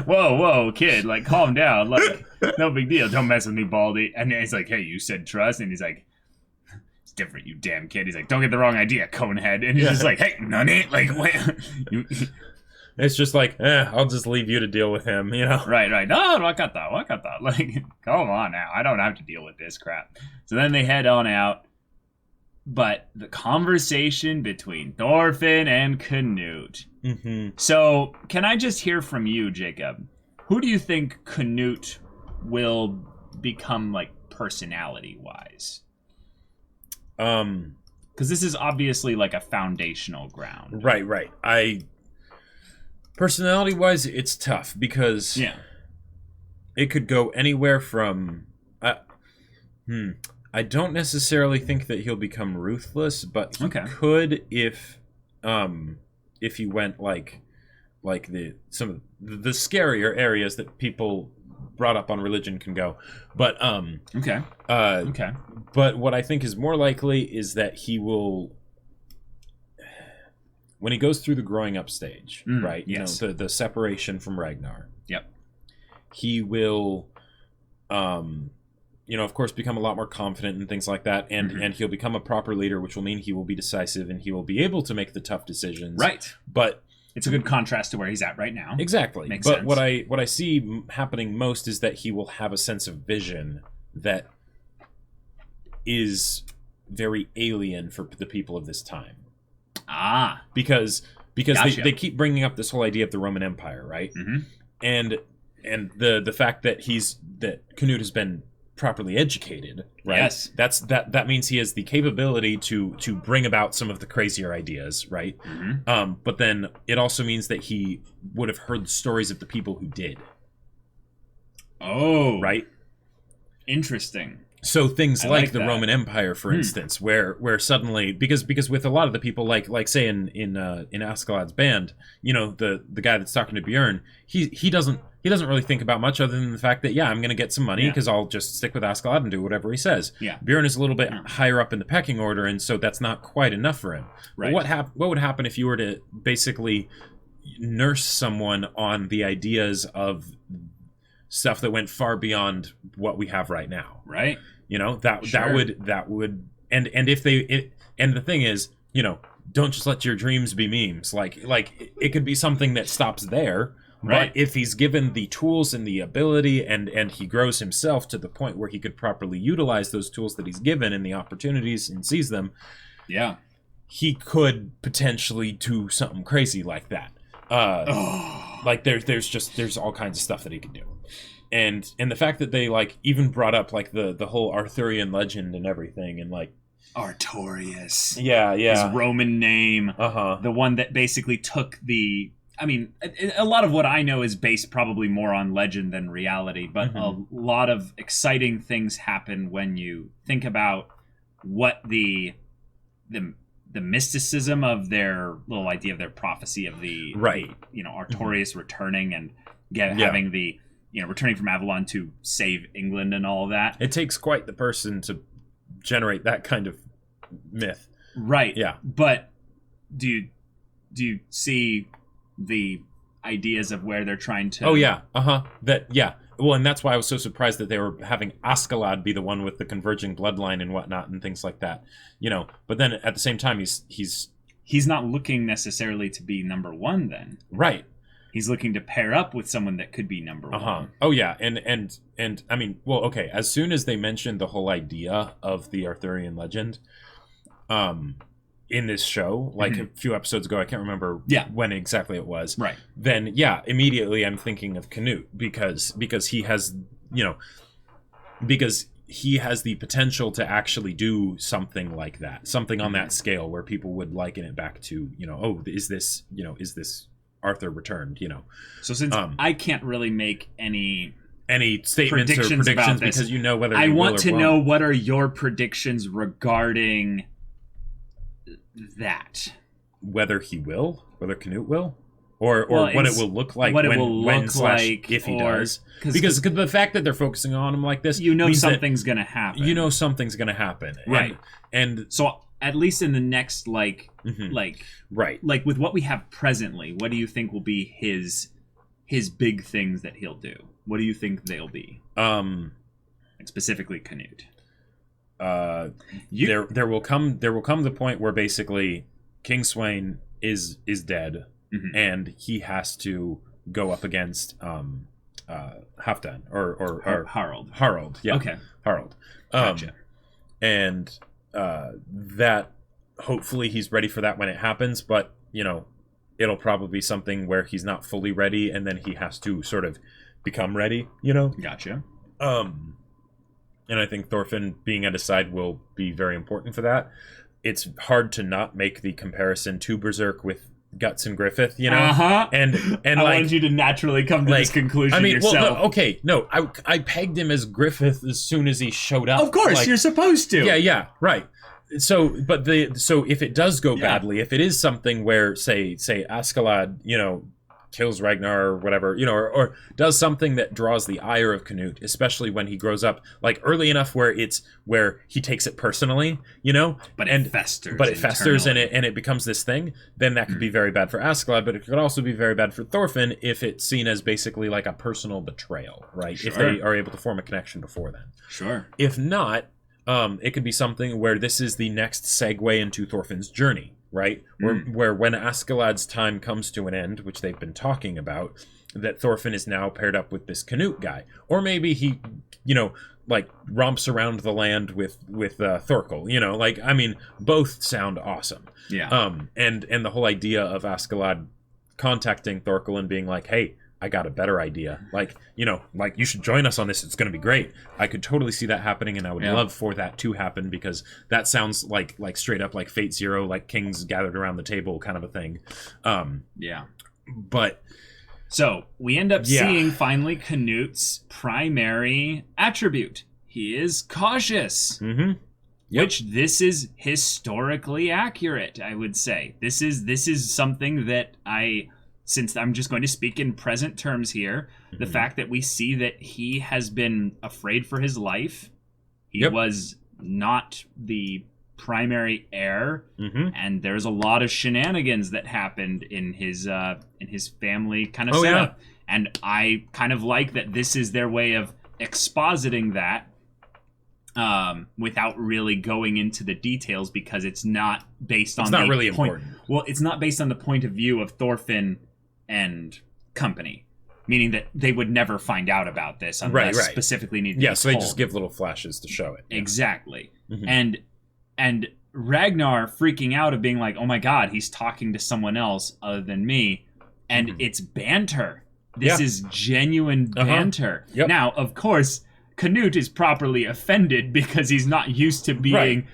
Speaker 1: whoa kid, like calm down, like no big deal, don't mess with me, Baldy. And then he's like, hey, you said trust, and he's like, different, you damn kid. He's like, don't get the wrong idea, conehead. And he's just like, hey, none, like, wait.
Speaker 2: It's just like, I'll just leave you to deal with him,
Speaker 1: Right. No, wakata. Like, come on now. I don't have to deal with this crap. So then they head on out. but the conversation between Thorfinn and Canute.
Speaker 2: Mm-hmm.
Speaker 1: So, can I just hear from you, Jacob? Who do you think Canute will become, like, personality-wise? Because this is obviously, like, a foundational ground.
Speaker 2: Right. Personality-wise, it's tough, because it could go anywhere from... I don't necessarily think that he'll become ruthless, but he could if he went like some of the scarier areas that people brought up on religion can go. But But what I think is more likely is that he will, when he goes through the growing up stage, right? You know, the separation from Ragnar.
Speaker 1: Yep.
Speaker 2: He will of course, become a lot more confident and things like that, and he'll become a proper leader, which will mean he will be decisive and he will be able to make the tough decisions.
Speaker 1: Right.
Speaker 2: But
Speaker 1: it's a good contrast to where he's at right now.
Speaker 2: Exactly.
Speaker 1: Makes
Speaker 2: but
Speaker 1: sense.
Speaker 2: What I see happening most is that he will have a sense of vision that is very alien for the people of this time. Because
Speaker 1: Gotcha.
Speaker 2: they keep bringing up this whole idea of the Roman Empire, right? And the fact that Canute has been properly educated, right?
Speaker 1: Yes.
Speaker 2: That means he has the capability to bring about some of the crazier ideas, right? But then it also means that he would have heard the stories of the people who did.
Speaker 1: Oh.
Speaker 2: Right?
Speaker 1: Interesting.
Speaker 2: So things like the
Speaker 1: that.
Speaker 2: Roman Empire, for instance, where suddenly because with a lot of the people like say in Askeladd's band, you know, the guy that's talking to Björn, he doesn't really think about much other than the fact that I'm going to get some money because I'll just stick with Askeladd and do whatever he says.
Speaker 1: Yeah.
Speaker 2: Björn is a little bit higher up in the pecking order, and so that's not quite enough for him.
Speaker 1: Right.
Speaker 2: But what would happen if you were to basically nurse someone on the ideas of stuff that went far beyond what we have right now?
Speaker 1: Right.
Speaker 2: You know, that would and if they and the thing is, you know, don't just let your dreams be memes. Like it could be something that stops there.
Speaker 1: Right.
Speaker 2: But if he's given the tools and the ability and he grows himself to the point where he could properly utilize those tools that he's given and the opportunities and sees them, he could potentially do something crazy like that. Like there's all kinds of stuff that he could do. And the fact that they like even brought up like the whole Arthurian legend and everything, and like
Speaker 1: Artorias.
Speaker 2: His
Speaker 1: Roman name. The one that basically took the... I mean, a lot of what I know is based probably more on legend than reality, but a lot of exciting things happen when you think about what the mysticism of their little idea of their prophecy of the Artorias returning and having the returning from Avalon to save England and all of that.
Speaker 2: It takes quite the person to generate that kind of myth.
Speaker 1: Right.
Speaker 2: Yeah.
Speaker 1: But do you see the ideas of where they're trying to... Well, and that's why I was so surprised that they were having Askeladd be the one with the converging bloodline and whatnot and things like that. You know, but then at the same time, he's not looking necessarily to be number one then.
Speaker 2: Right.
Speaker 1: He's looking to pair up with someone that could be number one.
Speaker 2: Oh, yeah. And I mean, well, okay, as soon as they mentioned the whole idea of the Arthurian legend, in this show, like a few episodes ago, I can't remember when exactly it was.
Speaker 1: Right.
Speaker 2: Then, immediately I'm thinking of Canute because he has, because he has the potential to actually do something like that, something on that scale where people would liken it back to, is this Arthur returned,
Speaker 1: So since I can't really make any
Speaker 2: statements or predictions because you know whether
Speaker 1: I want to
Speaker 2: wrong.
Speaker 1: know what are your predictions regarding that,
Speaker 2: whether Canute will, or what it will look like if he does, because the fact that they're focusing on him like this,
Speaker 1: something's gonna happen.
Speaker 2: Something's gonna happen,
Speaker 1: right?
Speaker 2: And
Speaker 1: so at least in the next like with what we have presently, what do you think will be his big things that he'll do? What do you think they'll be? Specifically Canute.
Speaker 2: There will come the point where basically King Sweyn is dead, and he has to go up against Halfdan or
Speaker 1: Harald.
Speaker 2: Harald, yeah.
Speaker 1: Okay.
Speaker 2: Harald.
Speaker 1: Gotcha.
Speaker 2: And that hopefully he's ready for that when it happens, but you know, it'll probably be something where he's not fully ready, and then he has to sort of become ready, you know.
Speaker 1: Gotcha.
Speaker 2: And I think Thorfinn being at his side will be very important for that. It's hard to not make the comparison to Berserk with Guts and Griffith, you know. And
Speaker 1: I
Speaker 2: like,
Speaker 1: wanted you to naturally come to this conclusion yourself.
Speaker 2: Well, no, I pegged him as Griffith as soon as he showed up.
Speaker 1: Of course,
Speaker 2: like,
Speaker 1: you're supposed to.
Speaker 2: Yeah, right. So if it does go badly, if it is something where say Askeladd, you know, kills Ragnar or whatever, you know, or does something that draws the ire of Canute, especially when he grows up, like early enough where he takes it personally, you know,
Speaker 1: it festers
Speaker 2: and it becomes this thing, then that could be very bad for Askeladd, but it could also be very bad for Thorfinn if it's seen as basically like a personal betrayal, right? Sure. If they are able to form a connection before then.
Speaker 1: Sure.
Speaker 2: If not, it could be something where this is the next segue into Thorfinn's journey, right? Where when Askeladd's time comes to an end, which they've been talking about, that Thorfinn is now paired up with this Canute guy. Or maybe he, you know, like romps around the land with Thorkel, you know, like, I mean, both sound awesome.
Speaker 1: Yeah.
Speaker 2: And the whole idea of Askeladd contacting Thorkel and being like, hey, I got a better idea. Like, you know, like, you should join us on this. It's going to be great. I could totally see that happening, and I would love for that to happen, because that sounds like straight up like Fate Zero, like kings gathered around the table kind of a thing.
Speaker 1: Yeah.
Speaker 2: But
Speaker 1: so we end up seeing finally Canute's primary attribute. He is cautious.
Speaker 2: Mm-hmm. Yep.
Speaker 1: Which this is historically accurate, I would say. This is something that since I'm just going to speak in present terms here, the fact that we see that he has been afraid for his life, he was not the primary heir, and there's a lot of shenanigans that happened in his family kind of setup. And I kind of like that this is their way of expositing that without really going into the details, because it's not based on
Speaker 2: it's not really important.
Speaker 1: Well, it's not based on the point of view of Thorfinn and company, meaning that they would never find out about this unless specifically needed to be
Speaker 2: so they
Speaker 1: told.
Speaker 2: just give little flashes to show it.
Speaker 1: Exactly. And Ragnar freaking out of being like, oh my god, he's talking to someone else other than me, and it's banter. This is genuine banter. Now, of course, Canute is properly offended because he's not used to being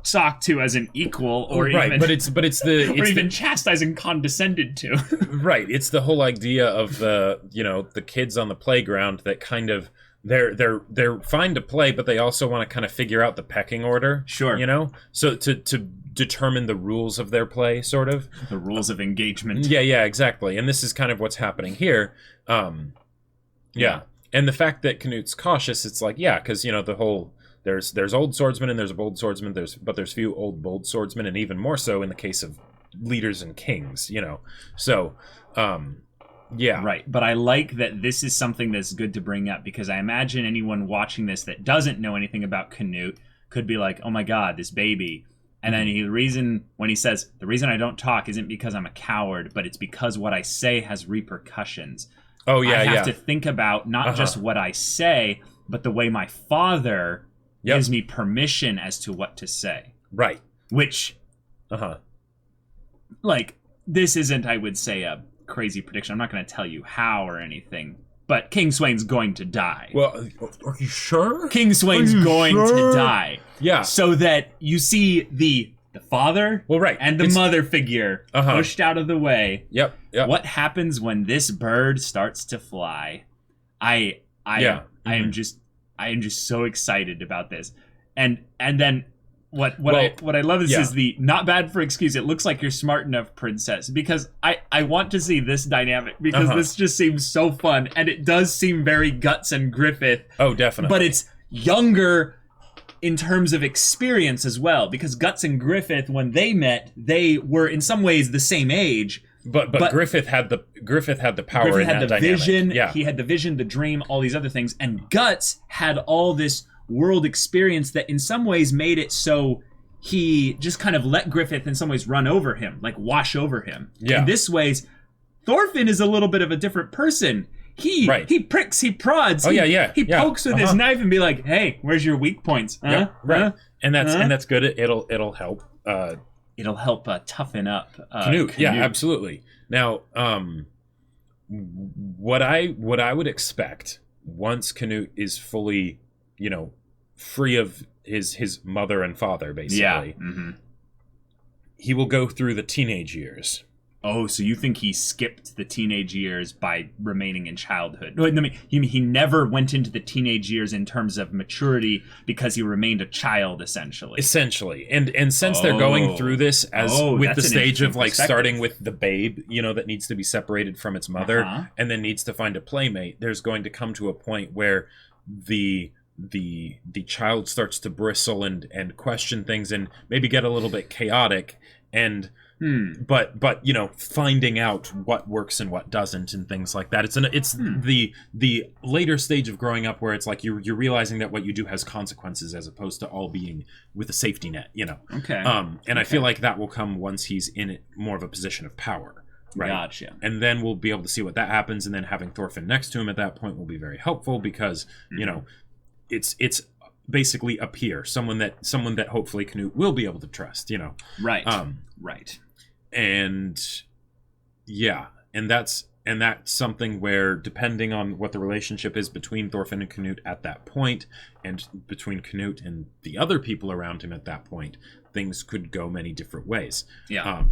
Speaker 1: talked to as an equal, or even chastised and condescended to.
Speaker 2: Right. It's the whole idea of the kids on the playground that kind of they're fine to play, but they also want to kind of figure out the pecking order.
Speaker 1: Sure.
Speaker 2: You know? So to determine the rules of their play, sort of.
Speaker 1: The rules of engagement.
Speaker 2: Yeah, exactly. And this is kind of what's happening here. And the fact that Canute's cautious, it's like, because, you know, the whole there's old swordsmen and there's bold swordsmen, but there's few old bold swordsmen, and even more so in the case of leaders and kings, you know. So right.
Speaker 1: But I like that this is something that's good to bring up, because I imagine anyone watching this that doesn't know anything about Canute could be like, oh my god, this baby. And then the reason I don't talk isn't because I'm a coward, but it's because what I say has repercussions. I have to think about not just what I say, but the way my father gives me permission as to what to say.
Speaker 2: Right.
Speaker 1: Which, like, this isn't, I would say, a crazy prediction. I'm not going to tell you how or anything, but King Swain's going to die.
Speaker 2: Well, are you sure?
Speaker 1: King Swain's going to die.
Speaker 2: Yeah.
Speaker 1: So that you see the father and the mother figure pushed out of the way.
Speaker 2: Yep.
Speaker 1: What happens when this bird starts to fly? I am just so excited about this. And then what I love is the not bad for excuse. It looks like you're smart enough, princess, because I want to see this dynamic, because this just seems so fun, and it does seem very Guts and Griffith.
Speaker 2: Oh, definitely.
Speaker 1: But it's younger in terms of experience as well, because Guts and Griffith, when they met, they were in some ways the same age.
Speaker 2: But Griffith had the power. Griffith had the
Speaker 1: dynamic. Vision. Yeah. He had the vision, the dream, all these other things, and Guts had all this world experience that in some ways made it so he just kind of let Griffith in some ways run over him, like wash over him.
Speaker 2: Yeah.
Speaker 1: In this ways, Thorfinn is a little bit of a different person. he pricks, he prods. He pokes with his knife and be like, "Hey, where's your weak points?"
Speaker 2: Right. And that's good. It'll help.
Speaker 1: It'll help toughen up
Speaker 2: Canute. Yeah, absolutely. Now, what I would expect once Canute is fully, free of his mother and father, basically, he will go through the teenage years.
Speaker 1: Oh, so you think he skipped the teenage years by remaining in childhood? No, I mean, he never went into the teenage years in terms of maturity because he remained a child, essentially.
Speaker 2: And since they're going through this with the stage of like starting with the babe, that needs to be separated from its mother and then needs to find a playmate, there's going to come to a point where the child starts to bristle and question things and maybe get a little bit chaotic and but finding out what works and what doesn't and things like that. It's the later stage of growing up where it's like you're realizing that what you do has consequences as opposed to all being with a safety net,
Speaker 1: Okay.
Speaker 2: I feel like that will come once he's in more of a position of power. Right.
Speaker 1: Gotcha.
Speaker 2: And then we'll be able to see what that happens, and then having Thorfinn next to him at that point will be very helpful because, it's basically a peer, someone that hopefully Canute will be able to trust,
Speaker 1: Right. Right.
Speaker 2: And that's something where, depending on what the relationship is between Thorfinn and Canute at that point, and between Canute and the other people around him at that point, things could go many different ways.
Speaker 1: Yeah.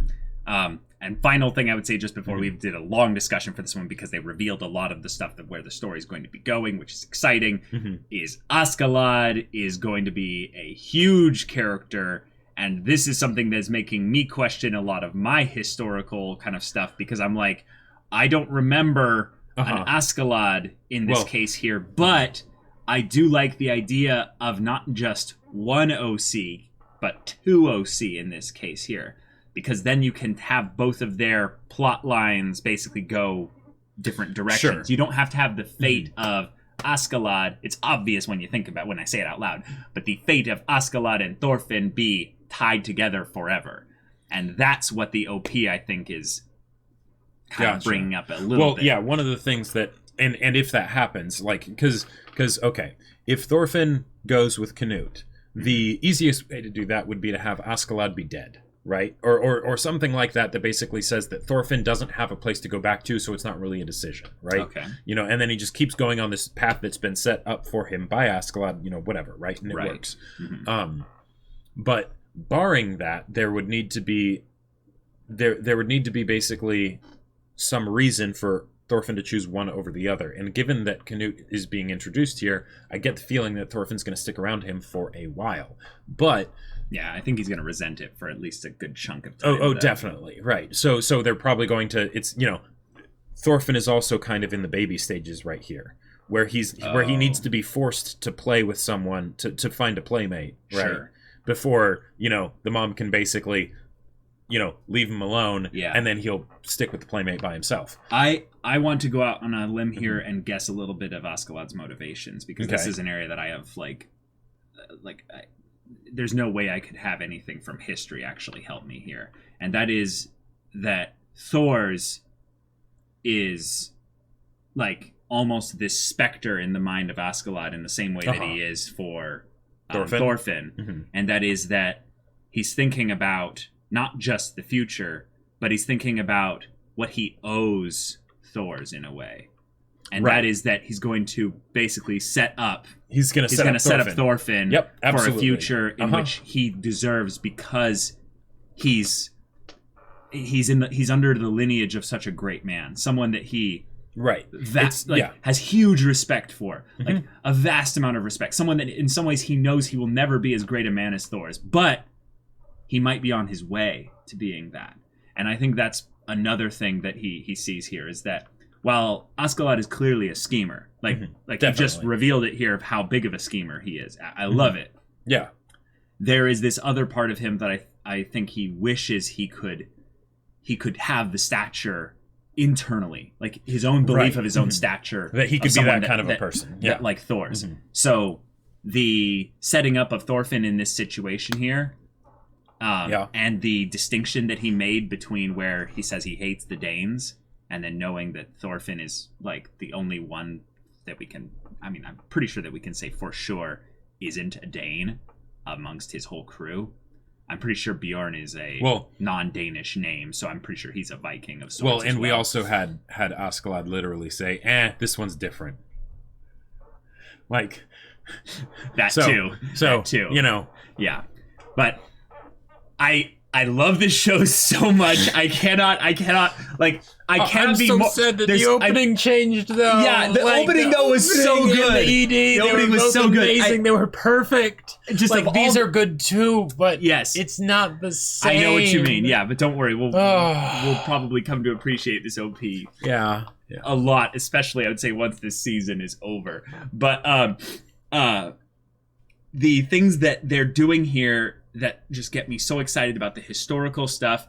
Speaker 1: And final thing I would say, just before we did a long discussion for this one, because they revealed a lot of the stuff that where the story is going to be going, which is exciting, is Askeladd is going to be a huge character. And this is something that's making me question a lot of my historical kind of stuff, because I'm like, I don't remember an Askeladd in this case here, but I do like the idea of not just one OC, but two OC in this case here, because then you can have both of their plot lines basically go different directions. You don't have to have the fate of Askeladd. It's obvious when you think about when I say it out loud, but the fate of Askeladd and Thorfinn be tied together forever, and that's what the OP I think is kind of bringing up a little bit.
Speaker 2: Yeah, one of the things that and if that happens, like because if Thorfinn goes with Canute, the easiest way to do that would be to have Askeladd be dead, right? Or something like that basically says that Thorfinn doesn't have a place to go back to, so it's not really a decision, right?
Speaker 1: Okay.
Speaker 2: And then he just keeps going on this path that's been set up for him by Askeladd, whatever, right? And it works. But barring that, there would need to be basically some reason for Thorfinn to choose one over the other. And given that Canute is being introduced here, I get the feeling that Thorfinn's going to stick around him for a while. But
Speaker 1: yeah, I think he's going to resent it for at least a good chunk of time.
Speaker 2: Oh, definitely, right. So they're probably going to. It's Thorfinn is also kind of in the baby stages right here, where he needs to be forced to play with someone to find a playmate, right?
Speaker 1: Sure.
Speaker 2: Before the mom can basically leave him alone, and then he'll stick with the playmate by himself.
Speaker 1: I want to go out on a limb here and guess a little bit of Askeladd's motivations, because this is an area that I have there's no way I could have anything from history actually help me here, and that is that Thor's is like almost this specter in the mind of Askeladd in the same way that he is for Thorfinn. And that is that he's thinking about not just the future, but he's thinking about what he owes Thor's in a way. And that is that he's going to basically set up Thorfinn for a future in which he deserves, because he's under the lineage of such a great man, someone that he has huge respect for, like a vast amount of respect, someone that in some ways he knows he will never be as great a man as Thor's, but he might be on his way to being that. And I think that's another thing that he sees here, is that while Askeladd is clearly a schemer, like you just revealed it here of how big of a schemer he is. I love it.
Speaker 2: Yeah.
Speaker 1: There is this other part of him that I think he wishes he could have the stature internally, like his own belief of his own stature,
Speaker 2: that he could be that kind of a person,
Speaker 1: that like Thor's. So the setting up of Thorfinn in this situation here, and the distinction that he made between where he says he hates the Danes and then knowing that Thorfinn is like the only one that we can, I mean, I'm pretty sure that we can say for sure isn't a Dane amongst his whole crew. I'm pretty sure Bjorn is a non-Danish name, so I'm pretty sure he's a Viking of sorts.
Speaker 2: Well, and we also had Askeladd literally say, this one's different. Like
Speaker 1: that too.
Speaker 2: So
Speaker 1: that too.
Speaker 2: You know.
Speaker 1: Yeah. But I love this show so much. I cannot like I can't
Speaker 2: I'm
Speaker 1: be
Speaker 2: so
Speaker 1: more
Speaker 2: sad that the opening changed though.
Speaker 1: Yeah, the opening though was so good.
Speaker 2: The opening was so good. Amazing. They were perfect.
Speaker 1: Just
Speaker 2: like these are good too, but
Speaker 1: yes,
Speaker 2: it's not the same.
Speaker 1: I know what you mean. Yeah, but don't worry. We'll probably come to appreciate this OP.
Speaker 2: Yeah.
Speaker 1: A lot, especially I would say once this season is over. But the things that they're doing here that just get me so excited about the historical stuff.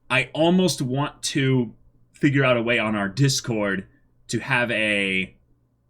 Speaker 1: I almost want to figure out a way on our Discord to have a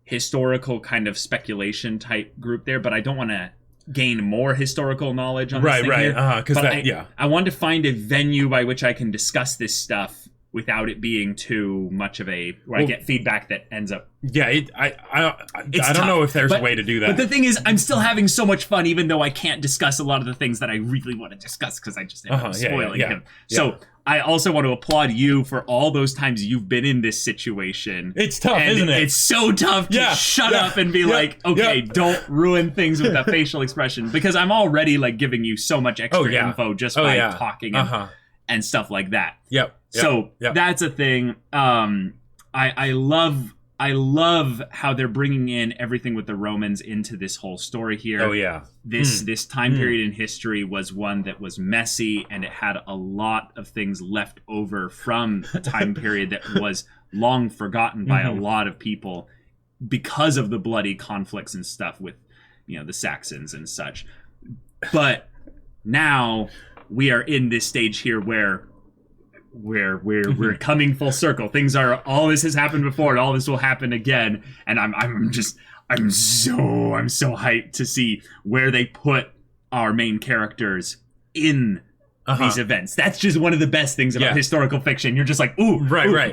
Speaker 1: historical kind of speculation type group there, but I don't want to gain more historical knowledge on this thing here. I want to find a venue by which I can discuss this stuff without it being too much of a where I get feedback that ends up.
Speaker 2: Yeah, I don't know if there's a way to do that.
Speaker 1: But the thing is, I'm still having so much fun, even though I can't discuss a lot of the things that I really want to discuss because I just end up spoiling him. So I also want to applaud you for all those times you've been in this situation.
Speaker 2: It's tough, isn't it?
Speaker 1: It's so tough to shut up and be like, okay, don't ruin things with that facial expression, because I'm already like giving you so much extra info just by talking and stuff like that. So that's a thing. I love how they're bringing in everything with the Romans into this whole story here. This time period in history was one that was messy, and it had a lot of things left over from a time period that was long forgotten by a lot of people because of the bloody conflicts and stuff with, you know, the Saxons and such. But now we are in this stage here where we're coming full circle. All this has happened before, and all this will happen again. And I'm so hyped to see where they put our main characters in these events. That's just one of the best things about historical fiction. You're just like, ooh,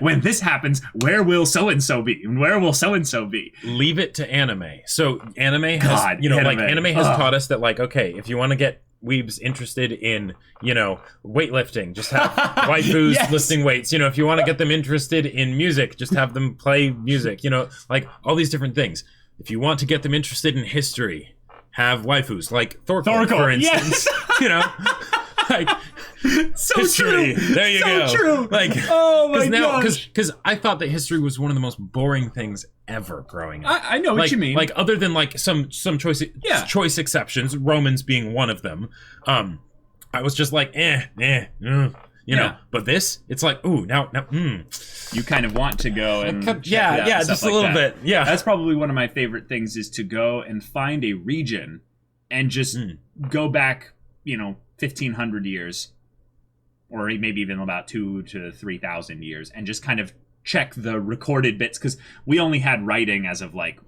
Speaker 1: when this happens, where will so and so be? And where will so and so be?
Speaker 2: Leave it to anime. So anime has, anime has taught us that, like, okay, if you want to get weebs interested in, weightlifting, just have waifus lifting weights. If you want to get them interested in music, just have them play music, like all these different things. If you want to get them interested in history, have waifus like Thorkel, for instance. Like
Speaker 1: so
Speaker 2: history.
Speaker 1: True.
Speaker 2: There you go.
Speaker 1: So true.
Speaker 2: Like,
Speaker 1: oh my gosh.
Speaker 2: Because I thought that history was one of the most boring things ever growing up.
Speaker 1: I know what you mean.
Speaker 2: Like, other than like some choice exceptions, Romans being one of them. I was just like, But this, it's like, ooh, now.
Speaker 1: You kind of want to go and
Speaker 2: just a little bit. Yeah,
Speaker 1: that's probably one of my favorite things, is to go and find a region and just go back, 1,500 years, or maybe even about 2,000 to 3,000 years, and just kind of check the recorded bits, because we only had writing as of like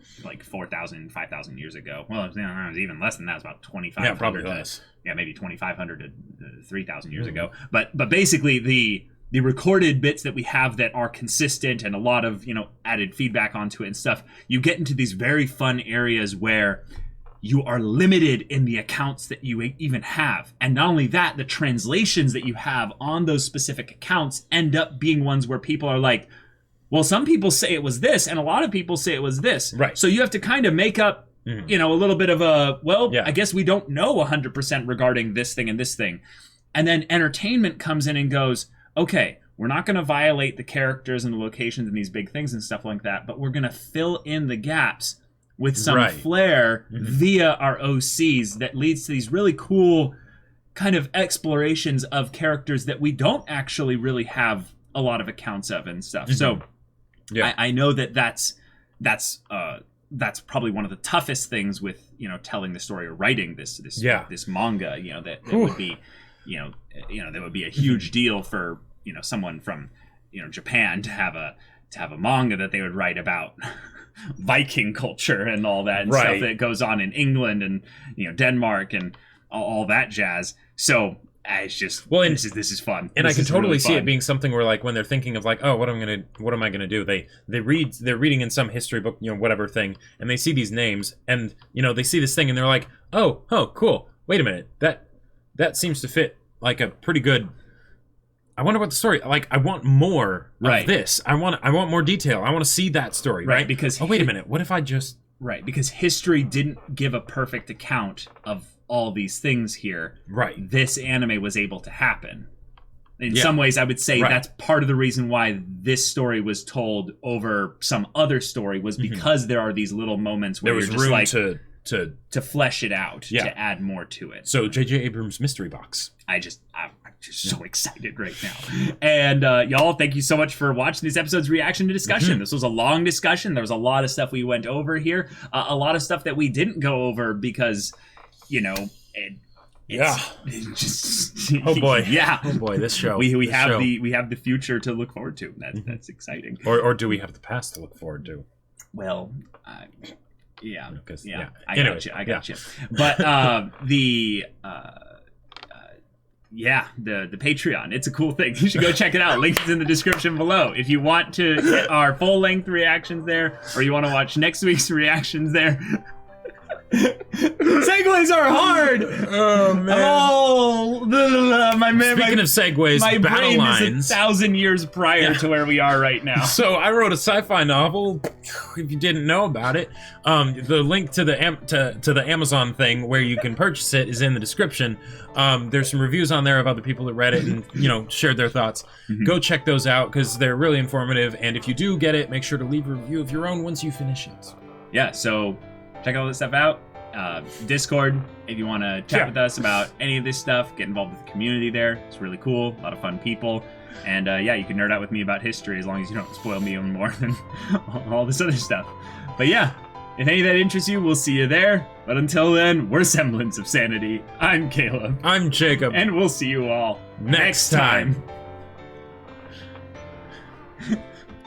Speaker 1: 4,000, 5,000 years ago. Well, it was even less than that. It was about 2,500.
Speaker 2: Yeah, probably less.
Speaker 1: Maybe 2,500 to 3,000 years ago. But basically the recorded bits that we have that are consistent and a lot of, added feedback onto it and stuff, you get into these very fun areas where you are limited in the accounts that you even have. And not only that, the translations that you have on those specific accounts end up being ones where people are like, well, some people say it was this, and a lot of people say it was this.
Speaker 2: Right.
Speaker 1: So you have to kind of make up, a little bit of I guess we don't know 100% regarding this thing and this thing. And then entertainment comes in and goes, okay, we're not going to violate the characters and the locations and these big things and stuff like that, but we're going to fill in the gaps with some flair via our OCs that leads to these really cool kind of explorations of characters that we don't actually really have a lot of accounts of and stuff. So I know that's probably one of the toughest things with, telling the story or writing this manga, that would be, that would be a huge deal for, someone from, Japan to have a manga that they would write about Viking culture and all that and stuff that goes on in England and Denmark and all that jazz. So it's just this is fun.
Speaker 2: And
Speaker 1: this
Speaker 2: I can totally
Speaker 1: really
Speaker 2: see it being something where like when they're thinking of like, oh, what am I gonna do? They're reading in some history book, whatever thing, and they see these names, and they see this thing, and they're like, oh, cool. Wait a minute, that seems to fit like a pretty good. I wonder what the story. Like, I want more of this. I want more detail. I want to see that story. Right?
Speaker 1: Because
Speaker 2: wait a minute. What if I just
Speaker 1: because history didn't give a perfect account of all these things here.
Speaker 2: Right.
Speaker 1: This anime was able to happen. In some ways, I would say that's part of the reason why this story was told over some other story was because there are these little moments where
Speaker 2: there was
Speaker 1: you're just
Speaker 2: room
Speaker 1: like to flesh it out, to add more to it.
Speaker 2: So J.J. Abrams' mystery box.
Speaker 1: I'm just so excited right now. And y'all, thank you so much for watching this episode's reaction to discussion. This was a long discussion. There was a lot of stuff we went over here. A lot of stuff that we didn't go over because, it's just
Speaker 2: oh boy, this show.
Speaker 1: We have the future to look forward to. That's exciting.
Speaker 2: Or do we have the past to look forward to?
Speaker 1: Well, I
Speaker 2: Anyway,
Speaker 1: got you. But the Patreon, it's a cool thing. You should go check it out. Link is in the description below. If you want to get our full-length reactions there, or you want to watch next week's reactions there. Segues are hard.
Speaker 2: Oh man!
Speaker 1: My man.
Speaker 2: Speaking of segues,
Speaker 1: my
Speaker 2: battle
Speaker 1: brain
Speaker 2: lines.
Speaker 1: is 1,000 years prior to where we are right now.
Speaker 2: So I wrote a sci-fi novel. If you didn't know about it, the link to the Amazon thing where you can purchase it is in the description. There's some reviews on there of other people that read it and shared their thoughts. Go check those out because they're really informative. And if you do get it, make sure to leave a review of your own once you finish it.
Speaker 1: Yeah. So. Check all this stuff out. Discord, if you want to chat with us about any of this stuff, get involved with the community there. It's really cool. A lot of fun people. And you can nerd out with me about history as long as you don't spoil me even more than all this other stuff. But yeah, if any of that interests you, we'll see you there. But until then, we're Semblance of Sanity. I'm Caleb.
Speaker 2: I'm Jacob.
Speaker 1: And we'll see you all
Speaker 2: next time.